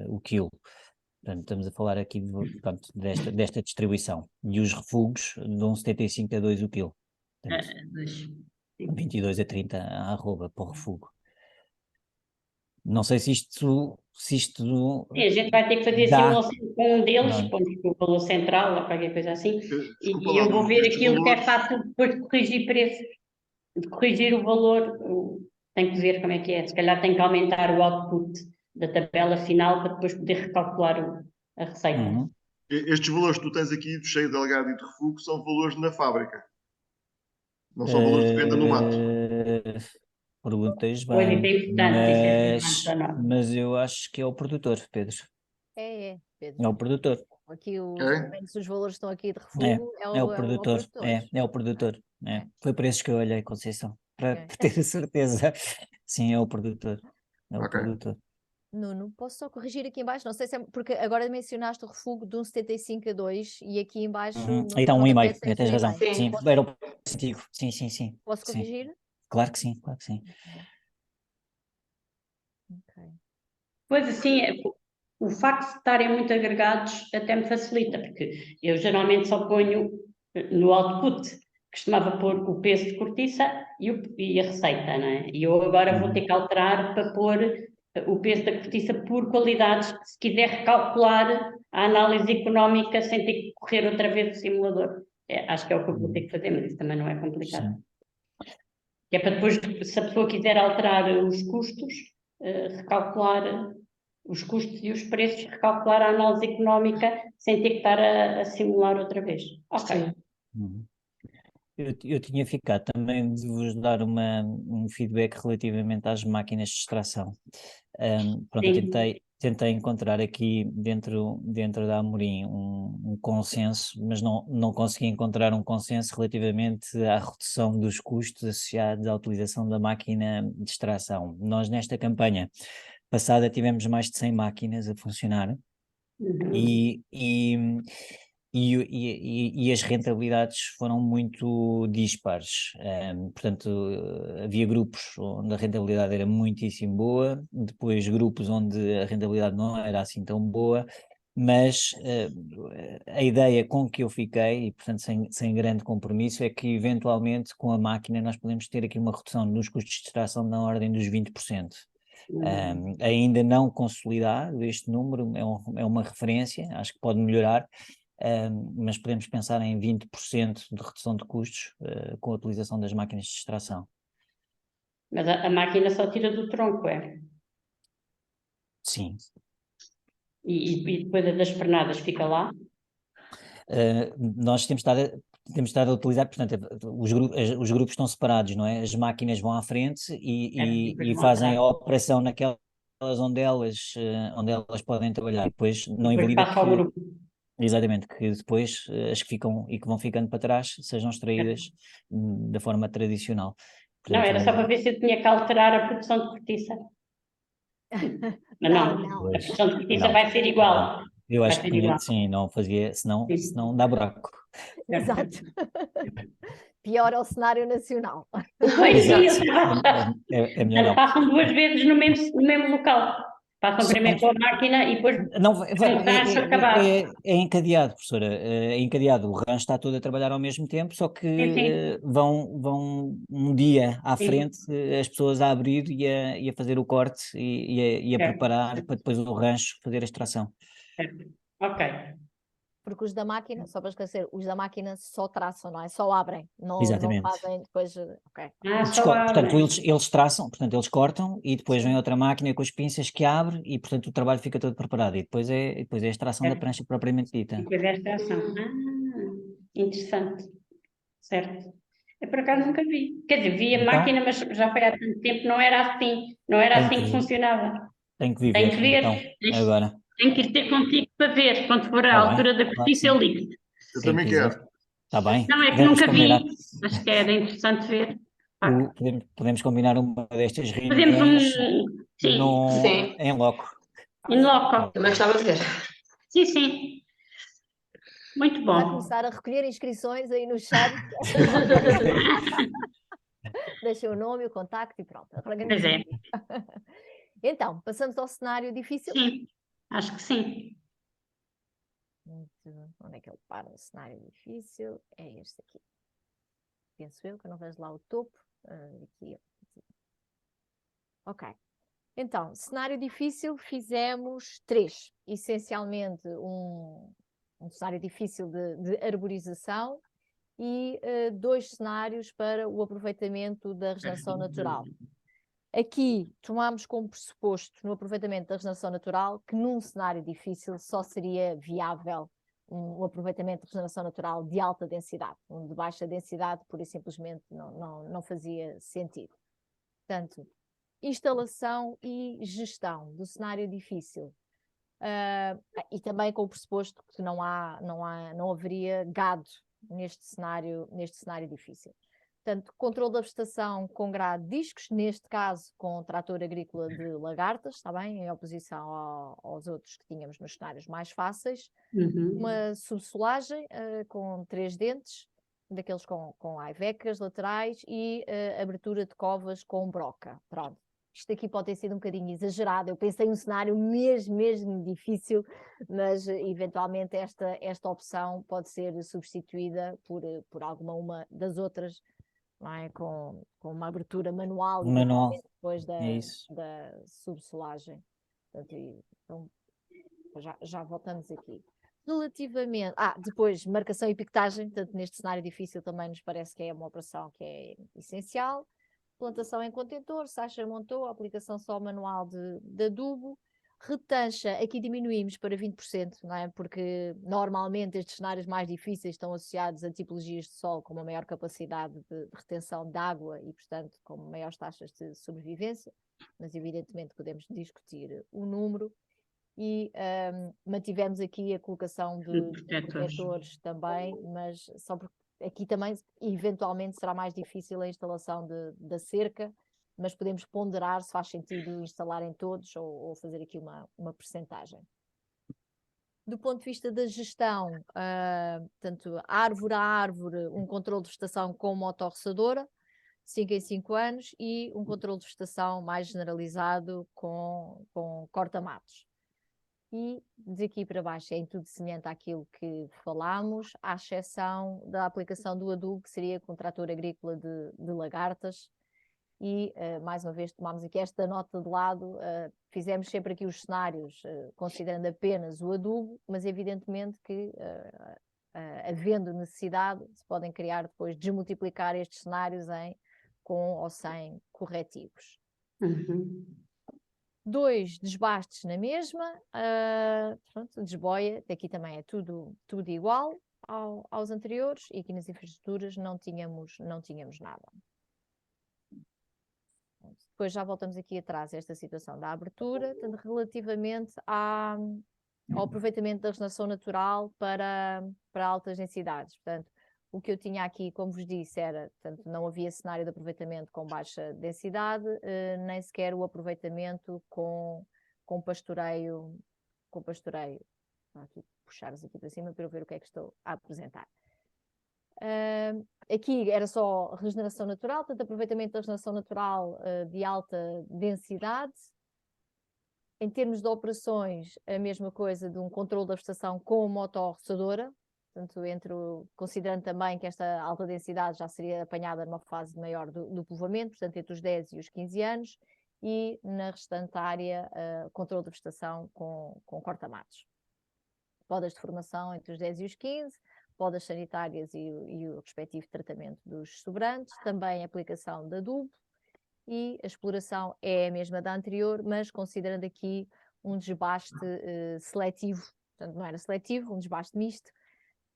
o quilo. Portanto, estamos a falar aqui portanto, desta distribuição. E os refugos dão 75 a 2 o quilo. Portanto, 22 a 30 a arroba para o refugo. Não sei se isto Sim, a gente vai ter que fazer dá. simulação com um deles, Pronto. pomos o valor central ou qualquer coisa assim, Desculpa e lá, eu vou Nuno, ver estes aquilo que é valores- fácil depois de corrigir preços, de corrigir o valor, tenho que ver como é que é. Se calhar tenho que aumentar o output da tabela final para depois poder recalcular a receita. Uhum. Estes valores que tu tens aqui, de cheio, delegado e de refúgio, são valores na fábrica. Não são valores de venda no mato. Perguntas Pois, isso bem, é importante, isso é importante para nós. mas eu acho que é o produtor, Pedro. Pedro. É o produtor. Aqui É? pelo menos os valores estão aqui de refúgio, É o produtor. É o produtor. É. Foi por isso que eu olhei, Conceição, para ter a certeza. Sim, é o produtor. É o Ok. produtor. Nuno, posso só corrigir aqui em baixo? Não sei se é porque agora mencionaste o refúgio de 1,75 a 2 e aqui em baixo no Aí está um rodapé e-mail, tens tens um razão. e-mail. Sim. Sim, era o positivo. Sim. Posso Sim. corrigir? Claro que sim, claro que sim. Ok. Pois assim, o facto de estarem muito agregados até me facilita, porque eu geralmente só ponho no output, costumava pôr o peso de cortiça e a receita, não é? E eu agora vou ter que alterar para pôr o peso da cortiça por qualidades, se quiser recalcular a análise económica sem ter que correr outra vez o simulador. Acho que é o que eu vou ter que fazer, mas isso também não é complicado. Sim. Que é para depois, se a pessoa quiser alterar os custos, recalcular os custos e os preços, recalcular a análise económica sem ter que estar a simular outra vez. Ok. Sim. Uhum. Eu tinha ficado também de vos dar um feedback relativamente às máquinas de extração. Pronto, eu Sim. tentei encontrar aqui dentro da Amorim um consenso, mas não consegui encontrar um consenso relativamente à redução dos custos associados à utilização da máquina de extração. Nós nesta campanha passada tivemos mais de 100 máquinas a funcionar. Uhum. E as rentabilidades foram muito dispares. Portanto, havia grupos onde a rentabilidade era muitíssimo boa, depois grupos onde a rentabilidade não era assim tão boa, mas a ideia com que eu fiquei, e portanto sem grande compromisso, é que eventualmente com a máquina nós podemos ter aqui uma redução nos custos de extração na ordem dos 20%. Ainda não consolidado este número, é uma referência, acho que pode melhorar, mas podemos pensar em 20% de redução de custos com a utilização das máquinas de extração. Mas a máquina só tira do tronco, é? Sim. E depois a das pernadas fica lá? Nós temos estado a utilizar, portanto, os grupos estão separados, não é? As máquinas vão à frente e fazem a operação naquelas onde elas podem trabalhar. Depois não Depois invalida passa ao grupo. exatamente, que depois as que ficam e que vão ficando para trás sejam extraídas da forma tradicional. Não, Portanto, era só para ver se eu tinha que alterar a produção de cortiça. Mas Não. a produção de cortiça Não. vai ser igual. Eu Vai acho que ser igual. sim, não fazia, senão Sim. dá buraco. Exato. Pior ao cenário nacional. Pois sim, Exato. É melhor não. Passam duas vezes no mesmo local. Passam primeiro com a máquina e depois Não, um rancho acabado. é encadeado, professora, é encadeado. O rancho está todo a trabalhar ao mesmo tempo, só que Sim. vão um dia à Sim. frente as pessoas a abrir e a fazer o corte e a Certo. preparar para depois o rancho fazer a extração. Certo. Ok. Porque os da máquina, só para esclarecer, os da máquina só traçam, não é? Só abrem, não Exatamente. fazem depois. Ok. Portanto, eles traçam, portanto, eles cortam e depois vem outra máquina com as pinças que abre e, portanto, o trabalho fica todo preparado. E depois é a extração da prancha propriamente dita. Depois esta ação. Interessante. Certo. Eu por acaso nunca vi. Quer dizer, vi a Então, máquina, mas já foi há tanto tempo, não era assim. Não era assim que funcionava. Tenho que Tenho viver, que ver. então, agora. Tenho que ir ter contigo para ver. Quando for a Tá bem, altura da claro cortiça, que eu sim. ligo. Eu Sim, também quiser. quero. Está bem. Não, é que Podemos nunca combinar. vi. Acho que era interessante ver. Podemos combinar uma destas Fazemos reuniões sim, Sim. em loco. in loco. Também gostava de ver. Sim. Muito Vai bom. começar a recolher inscrições aí no chat. Deixem o nome, o contacto e pronto. Pois é, Então, passamos ao cenário difícil. sim, acho que sim. Onde é que ele para no cenário difícil? É este aqui. Penso eu, que eu não vejo lá o topo. Aqui. Ok. Então, cenário difícil, fizemos 3. Essencialmente, um cenário difícil de arborização e 2 cenários para o aproveitamento da regeneração natural. Aqui tomámos como pressuposto no aproveitamento da regeneração natural que num cenário difícil só seria viável um aproveitamento de regeneração natural de alta densidade. Um de baixa densidade, pura e simplesmente, não fazia sentido. Portanto, instalação e gestão do cenário difícil. E também com o pressuposto que não haveria gado neste cenário difícil. Portanto, controle da vegetação com grade de discos, neste caso com trator agrícola de lagartas, está bem? Em oposição aos outros que tínhamos nos cenários mais fáceis. Uma subsolagem com 3 dentes, daqueles com aivecas laterais e abertura de covas com broca. Pronto. Isto aqui pode ter sido um bocadinho exagerado. Eu pensei em um cenário mesmo difícil, mas eventualmente esta opção pode ser substituída por alguma das outras, não é? Com uma abertura manual e depois da subsolagem. Portanto, então, já voltamos aqui. Relativamente. Depois, marcação e piquetagem, portanto, neste cenário difícil também nos parece que é uma operação que é essencial. Plantação em contentor, Sacha montou, aplicação só manual de adubo. Retancha, aqui diminuímos para 20%, não é? Porque normalmente estes cenários mais difíceis estão associados a tipologias de solo com uma maior capacidade de retenção de água e, portanto, com maiores taxas de sobrevivência, mas evidentemente podemos discutir o número. E mantivemos aqui a colocação de protetores também, mas só porque aqui também eventualmente será mais difícil a instalação da cerca, mas podemos ponderar se faz sentido instalar em todos ou fazer aqui uma percentagem. Do ponto de vista da gestão, portanto, árvore a árvore, um controle de vegetação com motorroçadora, 5 em 5 anos, e um controle de vegetação mais generalizado com corta-matos. E daqui para baixo é em tudo semelhante àquilo que falámos, à exceção da aplicação do adubo, que seria com trator agrícola de lagartas. E, mais uma vez, tomámos aqui esta nota de lado, fizemos sempre aqui os cenários, considerando apenas o adubo, mas evidentemente que, havendo necessidade, se podem criar depois, desmultiplicar estes cenários com ou sem corretivos. 2 desbastes na mesma, pronto, desboia, daqui também é tudo igual aos anteriores, e aqui nas infraestruturas não tínhamos nada. Depois já voltamos aqui atrás a esta situação da abertura, portanto, relativamente ao aproveitamento da regeneração natural para altas densidades. Portanto, o que eu tinha aqui, como vos disse, era, portanto, não havia cenário de aproveitamento com baixa densidade, nem sequer o aproveitamento com pastoreio. Vou aqui puxar-vos aqui para cima para eu ver o que é que estou a apresentar. Aqui era só regeneração natural, portanto, aproveitamento da regeneração natural de alta densidade. Em termos de operações, a mesma coisa de um controle da vegetação com motorroçadora. Portanto, considerando também que esta alta densidade já seria apanhada numa fase maior do povoamento, portanto, entre os 10 e os 15 anos, e na restante área, controle de vegetação com corta-matos. Podas de formação entre os 10 e os 15, podas sanitárias e o respectivo tratamento dos sobrantes, também aplicação de adubo, e a exploração é a mesma da anterior, mas considerando aqui um desbaste seletivo, portanto, não era seletivo, um desbaste misto,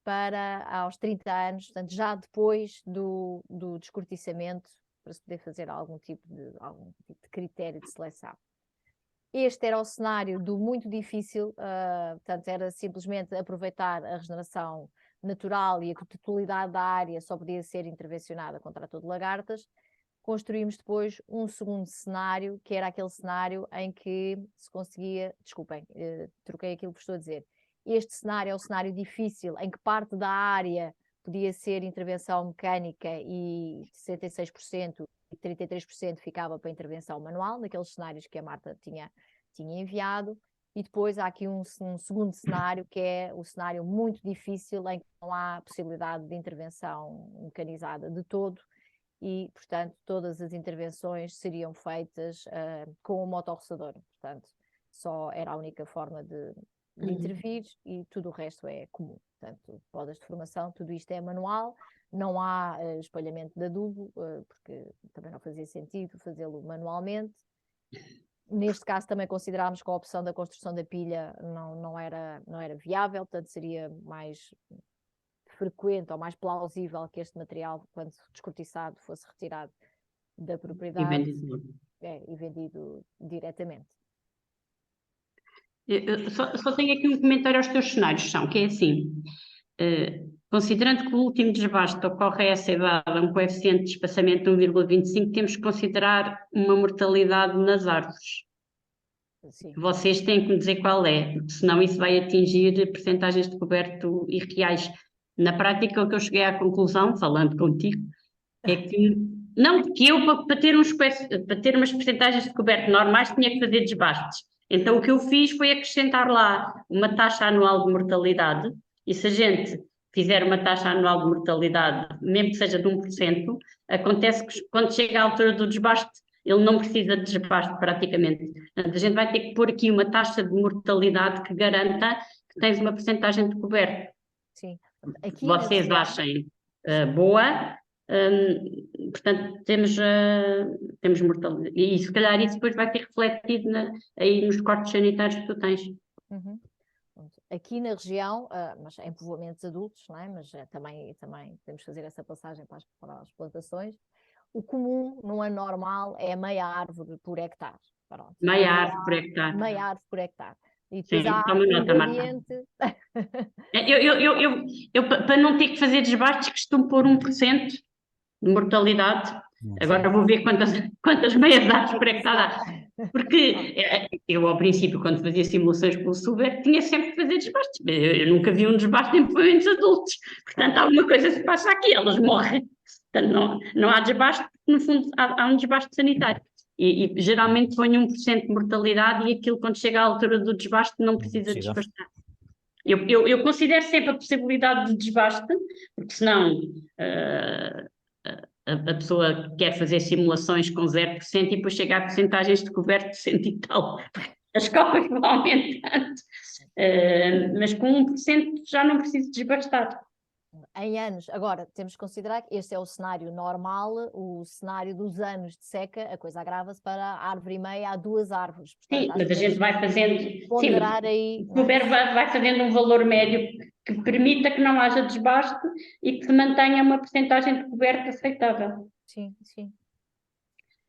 para aos 30 anos, portanto, já depois do descortiçamento, para se poder fazer algum tipo de critério de seleção. Este era o cenário do muito difícil, portanto, era simplesmente aproveitar a regeneração natural, e a totalidade da área só podia ser intervencionada com trator de lagartas. Construímos depois um segundo cenário, que era aquele cenário em que se conseguia, troquei aquilo que estou a dizer. Este cenário é o cenário difícil, em que parte da área podia ser intervenção mecânica e 66% e 33% ficava para intervenção manual, naqueles cenários que a Marta tinha enviado. E depois há aqui um segundo cenário, que é o cenário muito difícil, em que não há possibilidade de intervenção mecanizada de todo, e, portanto, todas as intervenções seriam feitas com o motorroçador. Portanto, só era a única forma de intervir, e tudo o resto é comum. Portanto, podas de formação, tudo isto é manual, não há espalhamento de adubo, porque também não fazia sentido fazê-lo manualmente. Neste caso também considerámos que a opção da construção da pilha não era viável, portanto seria mais frequente ou mais plausível que este material, quando descortiçado, fosse retirado da propriedade e vendido diretamente. Eu só tenho aqui um comentário aos teus cenários, que é assim, considerando que o último desbaste ocorre a essa idade, a um coeficiente de espaçamento de 1,25, temos que considerar uma mortalidade nas árvores. Sim. Vocês têm que me dizer qual é, porque senão isso vai atingir percentagens de coberto irreais. Na prática, o que eu cheguei à conclusão, falando contigo, é que não, porque eu, para ter umas percentagens de coberto normais, tinha que fazer desbastes. Então, o que eu fiz foi acrescentar lá uma taxa anual de mortalidade, e se a gente fizer uma taxa anual de mortalidade, mesmo que seja de 1%, acontece que quando chega à altura do desbaste, ele não precisa de desbaste praticamente. Portanto, a gente vai ter que pôr aqui uma taxa de mortalidade que garanta que tens uma percentagem de coberto. Sim. Aqui Vocês achem boa, portanto, temos mortalidade. E se calhar isso depois vai ter refletido aí nos cortes sanitários que tu tens. Uhum. Aqui na região, mas em povoamentos adultos, não é? Mas também podemos fazer essa passagem para as plantações. O comum, no ano normal, é meia árvore por hectare. Pronto. Meia árvore por hectare. Meia árvore por hectare. E depois Sim, há toma nota, gradiente. Eu, para não ter que fazer desbastes, costumo pôr 1% de mortalidade. Agora vou ver quantas meias árvores por hectare dá. Porque eu, ao princípio, quando fazia simulações pelo Suber, tinha sempre que fazer desbastes. Eu nunca vi um desbaste em povoamentos adultos. Portanto, alguma coisa se passa aqui, elas morrem. Portanto, não há desbaste, porque no fundo há um desbaste sanitário. E geralmente ponho 1% de mortalidade, e aquilo, quando chega à altura do desbaste, não precisa desbastar. Eu considero sempre a possibilidade de desbaste, porque senão a pessoa quer fazer simulações com 0% e depois chega a percentagens de coberto de 100 e tal. As copas vão aumentando. Mas com 1% já não preciso desbastar. Em anos, agora temos que considerar que este é o cenário normal, o cenário dos anos de seca, a coisa agrava-se para a árvore e meia, há 2 árvores. Portanto, sim, mas a gente vai fazendo. Ponderar aí. O governo vai fazendo um valor médio que permita que não haja desbaste e que se mantenha uma percentagem de coberto aceitável. Sim, sim.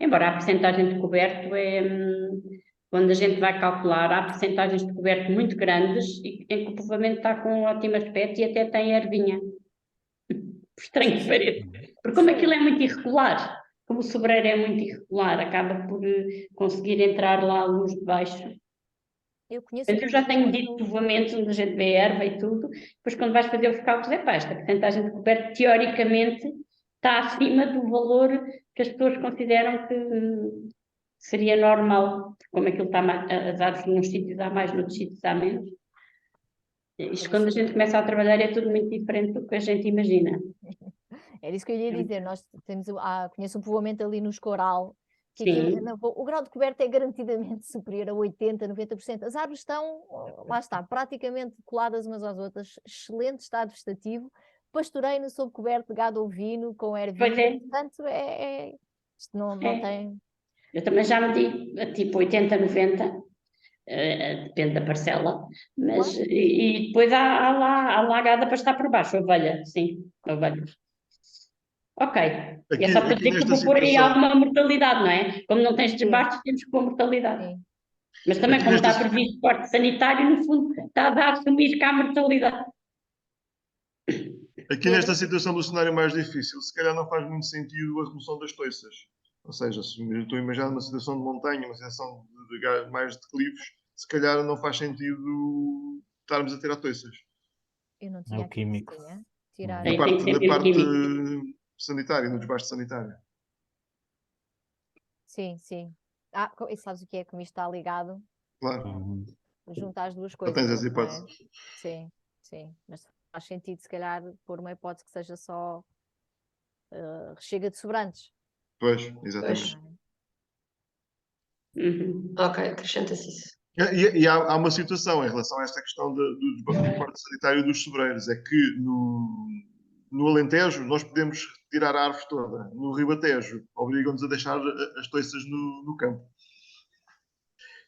Embora a percentagem de coberto quando a gente vai calcular, há percentagens de coberto muito grandes em que o povoamento está com um ótimo aspecto e até tem ervinha. Por estranho que pareça. Porque como aquilo é muito irregular, como o sobreiro é muito irregular, acaba por conseguir entrar lá a luz de baixo. Eu conheço. Eu já tenho dito povoamentos onde a gente vê erva e tudo, depois quando vais fazer os cálculos, esta percentagem de coberto teoricamente está acima do valor que as pessoas consideram que seria normal, como aquilo está as árvores num sítios há mais, noutros sítios há menos. Isto quando a gente começa a trabalhar é tudo muito diferente do que a gente imagina. Era isso que eu ia dizer, nós conheço um povoamento ali no Escoral, que o grau de coberto é garantidamente superior a 80%, 90%. As árvores estão, lá está, praticamente coladas umas às outras, excelente estado vegetativo, pastoreio sob coberto de gado ovino, com ervilha, portanto isto não tem... Eu também já medi tipo 80, 90, depende da parcela, mas claro. E depois há lá gada para estar por baixo, ovelha, sim, ovelha. Ok, é só para dizer que vou pôr aí alguma mortalidade, não é? Como não tens desbastes, temos que pôr mortalidade. Sim. Mas também, como está previsto corte sanitário, no fundo está a dar assumir cá a mortalidade. Aqui nesta situação do cenário mais difícil, se calhar não faz muito sentido a remoção das toiças. Ou seja, se eu estou a imaginar uma situação de montanha, uma situação de mais declives, se calhar não faz sentido estarmos a tirar toiças. Eu não tinha químico. tirar. Tem Na que ser parte bioquímico. sanitária, no desbaste sanitário. Sim, sim. E sabes o que é? Como isto está ligado, Claro, Uhum. juntar as duas já coisas. tens as não é? hipóteses. Sim, sim. Mas faz sentido, se calhar, pôr uma hipótese que seja só chega de sobrantes. Pois, exatamente. não é? Uhum. Ok, acrescenta-se isso. E há uma situação em relação a esta questão do parte sanitário dos sobreiros, é que no Alentejo nós podemos tirar a árvore toda. No Ribatejo obrigam-nos a deixar as toiças no campo.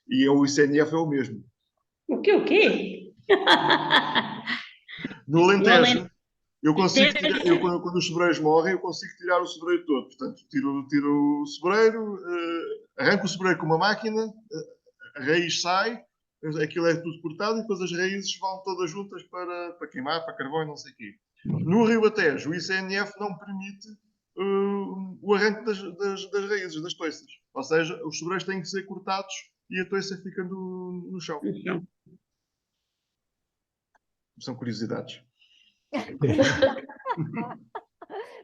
E o ICNF é o mesmo. O quê? No No Alentejo, eu consigo Alentejo. tirar, quando os sobreiros morrem, eu consigo tirar o sobreiro todo. Portanto, tiro o sobreiro, arranco o sobreiro com uma máquina, a raiz sai, aquilo é tudo cortado e depois as raízes vão todas juntas para queimar, para carvão e não sei o quê. No Ribatejo, o ICNF não permite o arranque das raízes, das toiças. Ou seja, os sobreiros têm que ser cortados e a toiça fica no chão. Então, São curiosidades.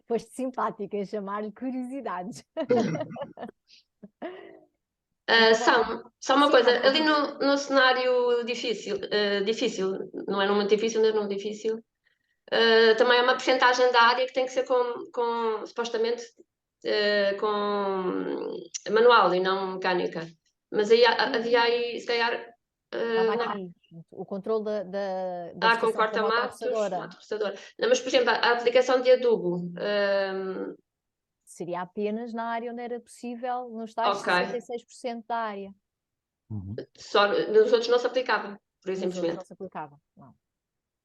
Foste simpática em chamar-lhe curiosidades. Só uma Sim, coisa, Marta, ali no cenário difícil, não é muito difícil, mas não difícil, também é uma porcentagem da área que tem que ser supostamente com manual e não mecânica. Mas aí havia aí, se calhar, estava aqui. O controle da com vegetação com a moto corta-matos, roçadora. roçador. Não, mas, por exemplo, a aplicação de adubo, Seria apenas na área onde era possível, nos tais ok, 66% da área. Uhum. só nos outros não se aplicava, por Nos outros simplesmente. não se aplicava. Não.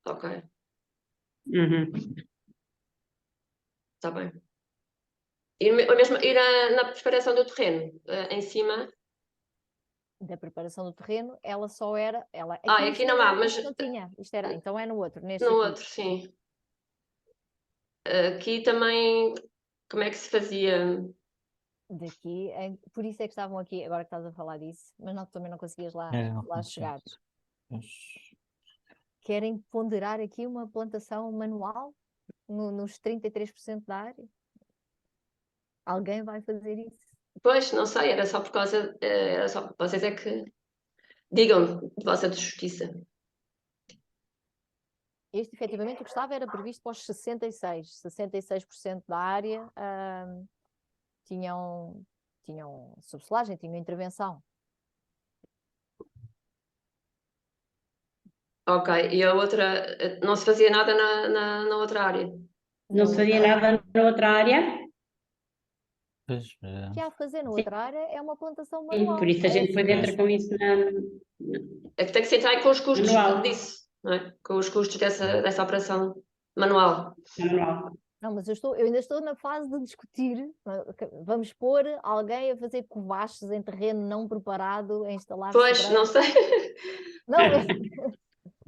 Ok, uhum. está bem. Ir na preparação do terreno, em cima. Da preparação do terreno, ela só era. Aqui não há, mas Isto não tinha. Isto era. Então é no outro, neste no aqui. outro, sim. Aqui também, como é que se fazia? Daqui, por isso é que estavam aqui, agora que estás a falar disso, mas também não conseguias lá Não chegar. sei. Mas, Querem ponderar aqui uma plantação manual nos 33% da área? Alguém vai fazer isso? Pois, não sei, era só por causa, era só, vocês é que digam de vossa justiça. Este, efetivamente, o que estava era previsto para os 66% da área tinham subsolagem, tinham intervenção. Ok, e a outra, não se fazia nada na outra área. Não se fazia nada na outra área? pois, O que há a fazer na Sim. outra área é uma plantação Sim, manual. por isso a gente depois entra assim. com isso É que tem que se entrar com os custos Manual. disso, não é? Com os custos dessa operação manual. manual. Não, mas eu ainda estou na fase de discutir. Vamos pôr alguém a fazer covachos em terreno não preparado, a instalar Pois, sobreiros. não sei. Não,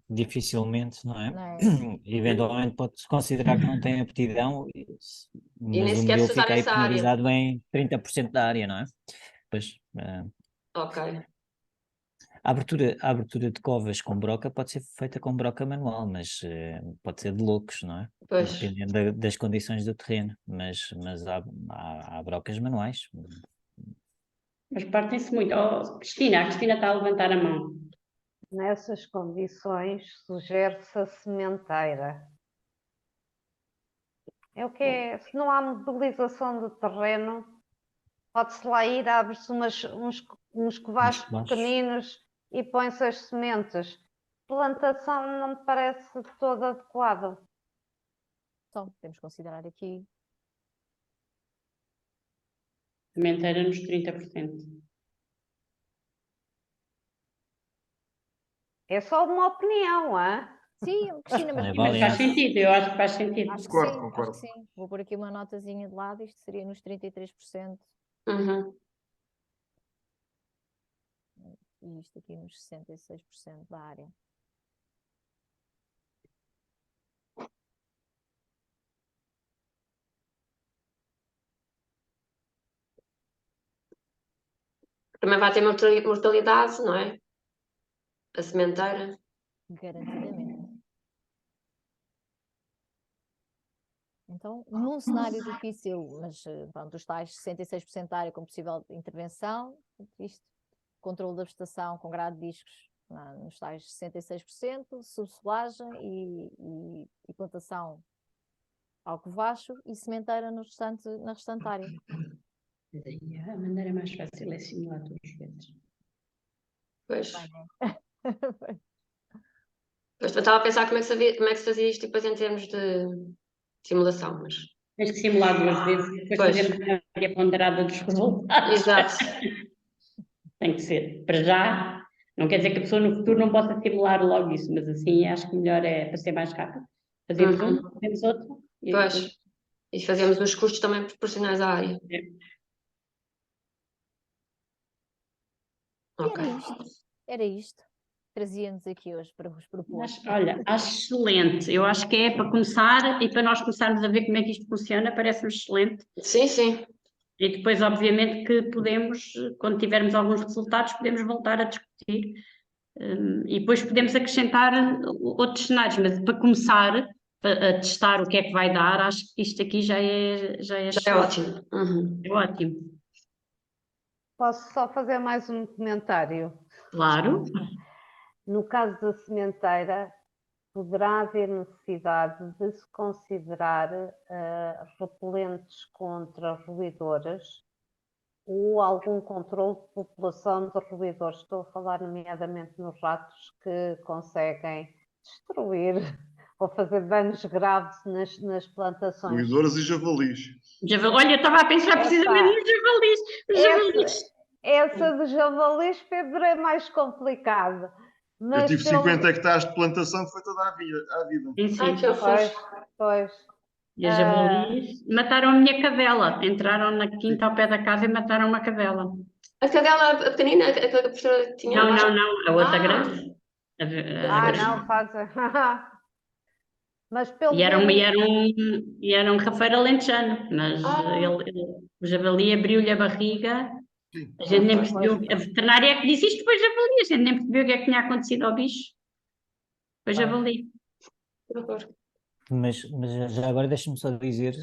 dificilmente, não é? não é? Eventualmente pode-se considerar que não tem aptidão, E mas nem o sequer modelo se usar fica aí essa área. penalizado em 30% da área, não é? Pois, Ok. a abertura de covas com broca pode ser feita com broca manual, mas pode ser de loucos, não é? Pois. Dependendo das condições do terreno, mas há brocas manuais. Mas partem-se muito. Oh, Cristina, a Cristina está a levantar a mão. Nessas condições, sugere-se a sementeira. É o que é, se não há mobilização do terreno, pode-se lá ir, abre-se uns covachos pequeninos e põe-se as sementes. Plantação não me parece todo adequado. Então, temos que considerar aqui. Sementeira nos 30%. É só uma opinião, hein? Sim, Cristina, mas É Mas faz sentido, eu acho que faz sentido. acho que Concordo, sim, concordo. acho que sim. Vou pôr aqui uma notazinha de lado, isto seria nos 33%. Uhum. E isto aqui nos 66% da área. Também vai ter mortalidade, não é? A sementeira. Garantidamente. Então, num cenário difícil, mas pronto, os tais 66% da área com possível intervenção, isto, controle da vegetação com grade de discos nos tais 66%, subsolagem e plantação ao covacho e sementeira na restante área. A maneira mais fácil é simular todos os verdes. Pois. Bem, né? Pois, eu estava a pensar como é que se fazia isto depois em termos de simulação, mas... Tens que simular 2 vezes e depois Pois. fazemos a média ponderada dos resultados. Exato. Tem que ser. Para já, não quer dizer que a pessoa no futuro não possa simular logo isso, mas assim acho que melhor é para ser mais rápido. Fazemos um, fazemos outro. E Pois. depois... E fazemos os custos também proporcionais à área. Ok. Era isto. Trazíamos aqui hoje para vos propor. Olha, acho excelente. Eu acho que é para começar e para nós começarmos a ver como é que isto funciona, parece-me excelente. Sim, sim. E depois, obviamente, que podemos, quando tivermos alguns resultados, podemos voltar a discutir. E depois podemos acrescentar outros cenários, mas para começar a testar o que é que vai dar, acho que isto aqui já é Já é excelente. ótimo. Uhum. É ótimo. Posso só fazer mais um comentário? Claro. No caso da sementeira, poderá haver necessidade de se considerar repelentes contra roedores ou algum controle de população de roedores. Estou a falar nomeadamente nos ratos que conseguem destruir ou fazer danos graves nas plantações. Roedores e javalis. Olha, eu estava a pensar precisamente nos javalis. Os javalis. Essa de javalis, Pedro, é mais complicada. Eu tive 50 hectares de plantação que foi toda a vida. Sim, sim. Ai, que horror. Pois. E as javalis mataram a minha cadela. Entraram na quinta ao pé da casa e mataram uma cadela. A cadela pequenina, aquela que a professora tinha Não, abaixo? não, não. A outra grande. Não, faz. Mas pelo E era menos. um rafeiro alentejano, mas o javali abriu-lhe a barriga. A gente nem percebeu. A veterinária é que disse isto, depois javali. A gente nem percebeu o que é que tinha acontecido ao bicho. Depois javali. Que horror. Mas já agora deixa-me só dizer,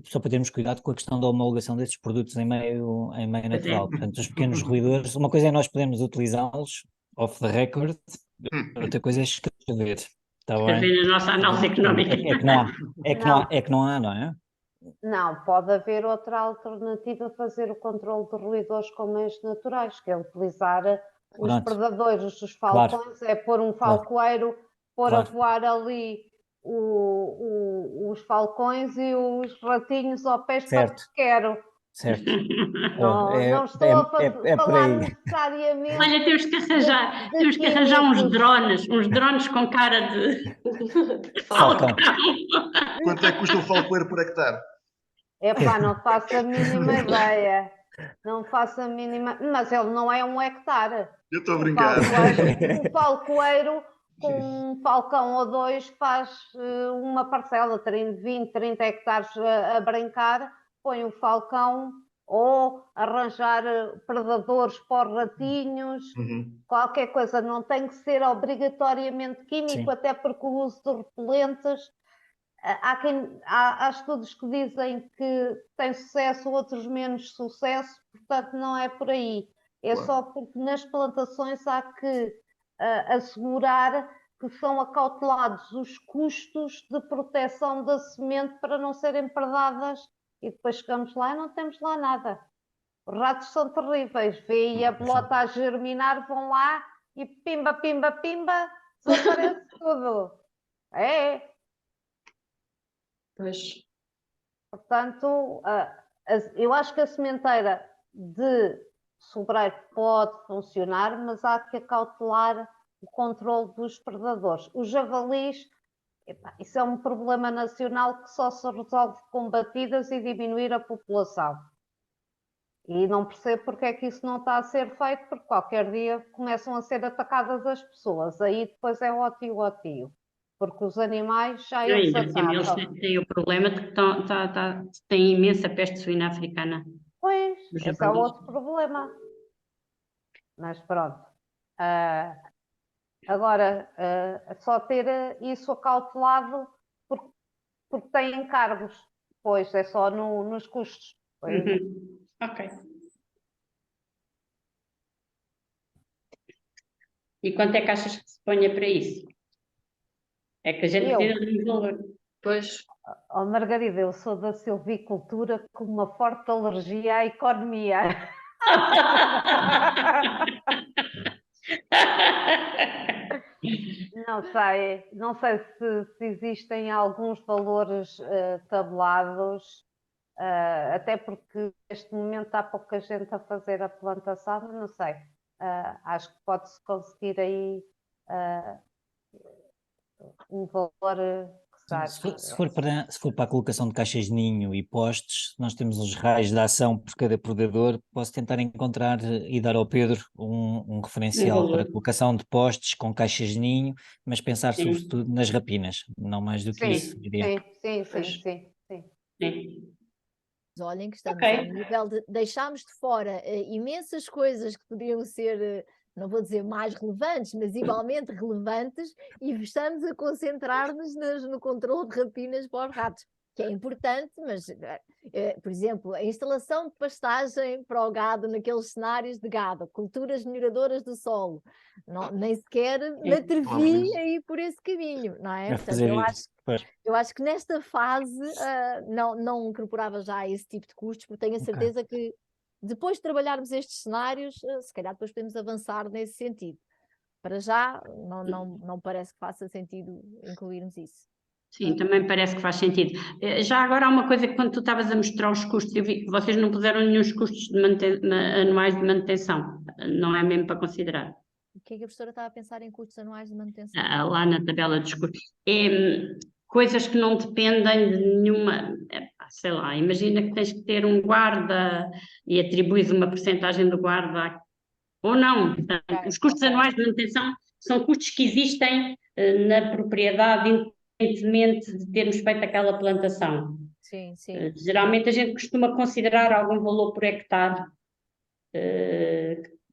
só para termos cuidado com a questão da homologação desses produtos em meio natural. Portanto, os pequenos roedores, uma coisa é nós podemos utilizá-los off the record, outra coisa é escrever. Está bem? Escrever na nossa análise económica. É que não há, não é? Não, pode haver outra alternativa a fazer o controle de roedores com meios naturais, que é utilizar os predadores, os falcões, é pôr um falcoeiro, pôr a voar ali os falcões e os ratinhos ao pé para que quero. Certo. Não estou a falar necessariamente. Olha, temos que arranjar uns drones com cara de falcão. Quanto é que custa o falcoeiro por hectare? Epá, não faço a mínima ideia. Não faço a mínima. Mas ele não é 1 hectare. Eu estou a brincar. O falcoeiro, com um falcão ou 2, faz uma parcela, 20, 30 hectares a brincar, põe o falcão ou arranjar predadores para os ratinhos, qualquer coisa. Não tem que ser obrigatoriamente químico, até porque o uso de repelentes. Há estudos que dizem que tem sucesso, outros menos sucesso, portanto não é por aí. É só porque nas plantações há que assegurar que são acautelados os custos de proteção da semente para não serem predadas e depois chegamos lá e não temos lá nada. Os ratos são terríveis, vêem a bolota a germinar, vão lá e pimba, pimba, pimba, desaparece tudo. Pois. Portanto, eu acho que a sementeira de sobreiro pode funcionar, mas há que acautelar o controle dos predadores. Os javalis, isso é um problema nacional que só se resolve com batidas e diminuir a população. E não percebo porque é que isso não está a ser feito, porque qualquer dia começam a ser atacadas as pessoas. Aí depois é ótimo. Porque os animais já eles atacam. Eles têm o problema de que têm imensa peste suína africana. Pois, esse é outro problema. Mas pronto. Agora, só ter isso acautelado, porque porque têm encargos. Pois, é só nos custos. Pois. Ok. E quanto é que achas que se ponha para isso? É que a gente precisa de um valor. Pois. Oh, Margarida, eu sou da silvicultura com uma forte alergia à economia. Não sei se existem alguns valores tabulados, até porque neste momento há pouca gente a fazer a plantação, mas não sei. Acho que pode-se conseguir aí um valor que seja. Se for para a colocação de caixas de ninho e postes, nós temos uns raios de ação por cada predador. Posso tentar encontrar e dar ao Pedro um referencial para a colocação de postes com caixas de ninho, mas pensar sobretudo nas rapinas, não mais do que isso, diria. Sim. Olhem que estamos ao nível de deixámos de fora imensas coisas que poderiam ser, não vou dizer mais relevantes, mas igualmente relevantes, e estamos a concentrar-nos no controle de rapinas para os ratos, que é importante, mas, por exemplo, a instalação de pastagem para o gado naqueles cenários de gado, culturas melhoradoras do solo, nem sequer me atrevi a ir por esse caminho, não é? Portanto, eu acho que nesta fase não incorporava já esse tipo de custos, porque tenho a certeza que depois de trabalharmos estes cenários, se calhar depois podemos avançar nesse sentido. Para já, não parece que faça sentido incluirmos isso. Sim, também parece que faz sentido. Já agora há uma coisa que quando tu estavas a mostrar os custos, eu vi que vocês não puseram nenhum custos anuais de manutenção, não é mesmo para considerar? O que é que a professora estava a pensar em custos anuais de manutenção? Lá na tabela dos custos. Coisas que não dependem de nenhuma, sei lá, imagina que tens que ter um guarda e atribuis uma percentagem do guarda, ou não. Portanto, os custos anuais de manutenção são custos que existem na propriedade, independentemente de termos feito aquela plantação. Sim. Geralmente a gente costuma considerar algum valor por hectare,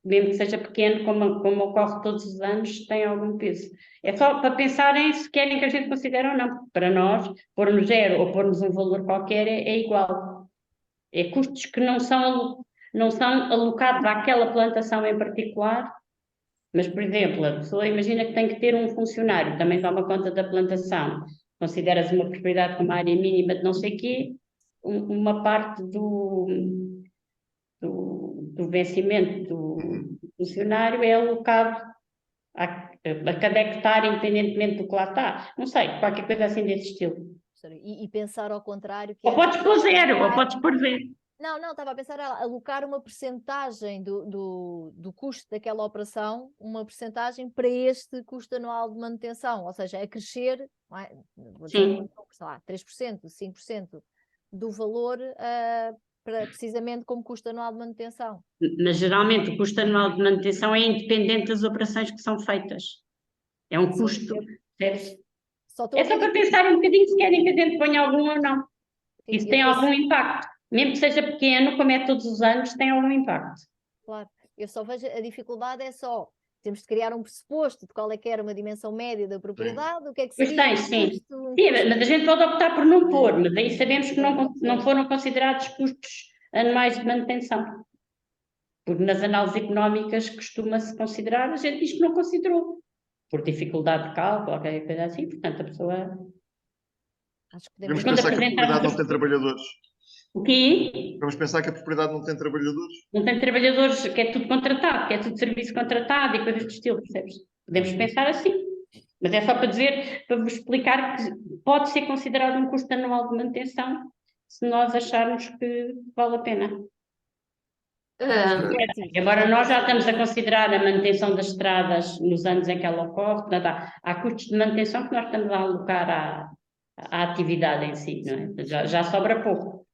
mesmo que seja pequeno, como ocorre todos os anos, tem algum peso. É só para pensarem se querem que a gente considere ou não, porque para nós, pormos zero ou pormos um valor qualquer é igual. É custos que não são alocados àquela plantação em particular, mas, por exemplo, a pessoa imagina que tem que ter um funcionário, também toma conta da plantação, consideras uma propriedade com uma área mínima de não sei o quê, uma parte do vencimento do funcionário é alocado a cada hectare, independentemente do que lá está. Não sei, qualquer coisa assim desse estilo. E pensar ao contrário... Ou podes pôr zero, ou podes pôr zero. Não, estava a pensar alocar uma percentagem do custo daquela operação, uma percentagem para este custo anual de manutenção, ou seja, a crescer, não é? Vou dizer, sei lá, 3%, 5% do valor precisamente como custo anual de manutenção. Mas geralmente o custo anual de manutenção é independente das operações que são feitas. É um custo, percebe-se? É só para pensar um bocadinho se querem que a gente ponha algum ou não. Isso tem algum impacto. Mesmo que seja pequeno, como é todos os anos, tem algum impacto. Claro. Eu só vejo, a dificuldade é só, temos de criar um pressuposto de qual é que era uma dimensão média da propriedade, o que é que seria Pois tem, sim. Mas a gente pode optar por não pôr, mas aí sabemos que não foram considerados custos anuais de manutenção. Porque nas análises económicas costuma-se considerar, a gente diz que não considerou, por dificuldade de cálculo, ou qualquer coisa assim, portanto a pessoa... Vamos pensar que a propriedade não tem trabalhadores. O quê? Vamos pensar que a propriedade não tem trabalhadores. Não tem trabalhadores, que é tudo contratado, que é tudo serviço contratado e coisas do estilo, percebes? Podemos pensar assim. Mas é só para dizer, para vos explicar que pode ser considerado um custo anual de manutenção se nós acharmos que vale a pena. Agora nós já estamos a considerar a manutenção das estradas nos anos em que ela ocorre, portanto, há custos de manutenção que nós estamos a alocar à atividade em si, não é? Já sobra pouco.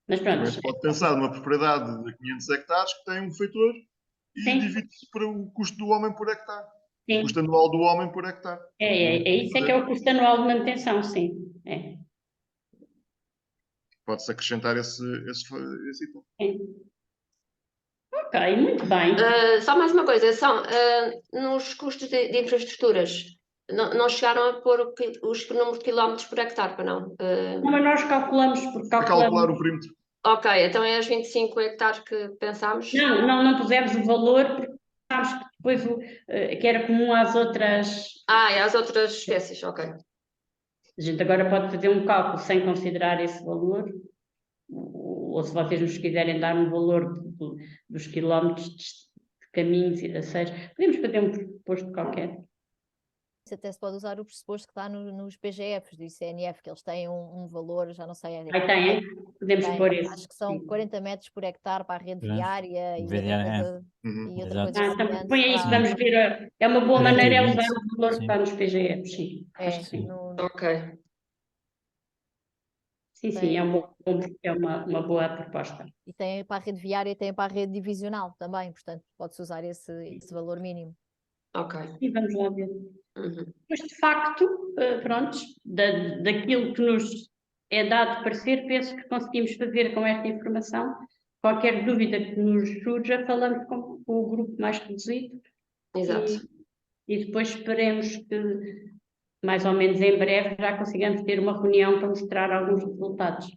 Mas pronto. Mas pode pensar numa propriedade de 500 hectares que tem um feitor e divide-se para o custo do homem por hectare. Sim. O custo anual do homem por hectare. É isso que é o custo anual de manutenção, sim. Pode-se acrescentar esse item. Sim. Ok, muito bem. Só mais uma coisa, nos custos de infraestruturas, não chegaram a pôr os números de quilómetros por hectare, para não? Mas nós calculamos, porque Para calcular calculamos. o perímetro. Ok, então é os 25 hectares que pensámos? Não pusemos o valor, porque pensámos que depois que era comum às outras. E às outras espécies, ok. A gente agora pode fazer um cálculo sem considerar esse valor, ou se vocês nos quiserem dar um valor dos quilómetros de caminhos e de acessos, podemos fazer um pressuposto qualquer. Até se pode usar o pressuposto que está nos PGFs do ICNF, que eles têm um valor, já não sei. Aí tem, podemos pôr isso. Acho que são 40 metros por hectare para a rede viária e Viária, outra coisa Então semelhante põe aí que para- vamos ver. É uma boa maneira é usar 40 o valor que sim. está nos PGFs, sim. É, Acho que sim. Ok. Sim, é uma boa proposta. E tem para a rede viária e tem para a rede divisional também, portanto pode-se usar esse valor mínimo. Ok. E vamos lá ver. Uhum. Mas, de facto, pronto, daquilo que nos é dado parecer, penso que conseguimos fazer com esta informação. Qualquer dúvida que nos surja, falamos com o grupo mais reduzido. Exato. E depois esperemos que, mais ou menos em breve, já consigamos ter uma reunião para mostrar alguns resultados.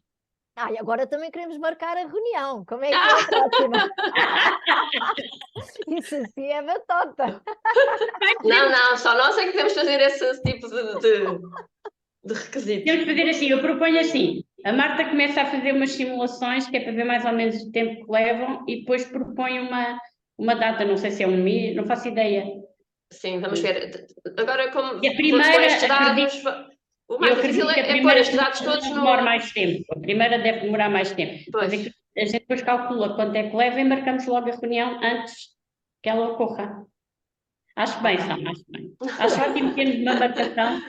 E agora também queremos marcar a reunião. Como é que é a próxima? Isso assim é batota. Não, só nós é que temos de fazer esse tipo de requisitos. Temos que fazer assim, eu proponho assim, a Marta começa a fazer umas simulações, que é para ver mais ou menos o tempo que levam, e depois propõe uma data, não sei se é um mês, não faço ideia. Sim, vamos ver. Agora, como E a primeira, com estes dados, acredito- o mais Eu acredito difícil que a é pôr primeira estes dados todos no... demora mais tempo. A primeira deve demorar mais tempo. Pois. Mas a gente depois calcula quanto é que leva e marcamos logo a reunião antes que ela ocorra. Acho bem, Sam, acho bem. Acho ótimo termos uma marcação.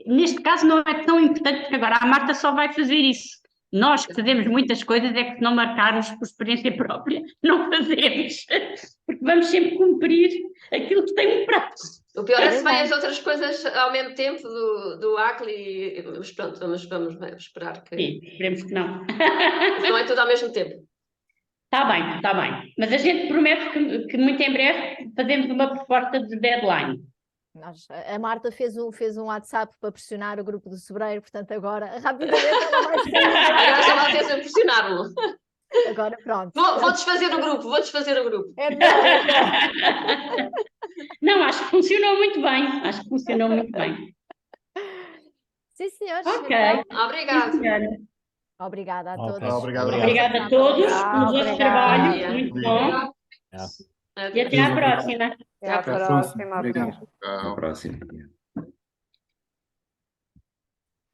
Neste caso não é tão importante, porque agora a Marta só vai fazer isso. Nós que fazemos muitas coisas é que se não marcarmos por experiência própria, não fazemos. Porque vamos sempre cumprir aquilo que tem um prazo. O pior é se vêm as outras coisas ao mesmo tempo do ACLI, mas pronto, vamos esperar que... Sim, esperemos que não. Não é tudo ao mesmo tempo. Está bem. Mas a gente promete que muito em breve fazemos uma proposta de deadline. A Marta fez um WhatsApp para pressionar o grupo do Sobreiro, portanto agora rapidamente ela vai Agora já não tens a pressionar-me. Agora pronto. Vou desfazer o grupo. Não, acho que funcionou muito bem. Sim, senhores. Ok. Então, Obrigada. Sim, senhora. Obrigada a Ok. todos. Obrigado. Obrigada a todos pelo vosso Obrigada. trabalho, muito bom. E até à próxima. Até à Até à próxima. Obrigado. Tchau. Até à próxima.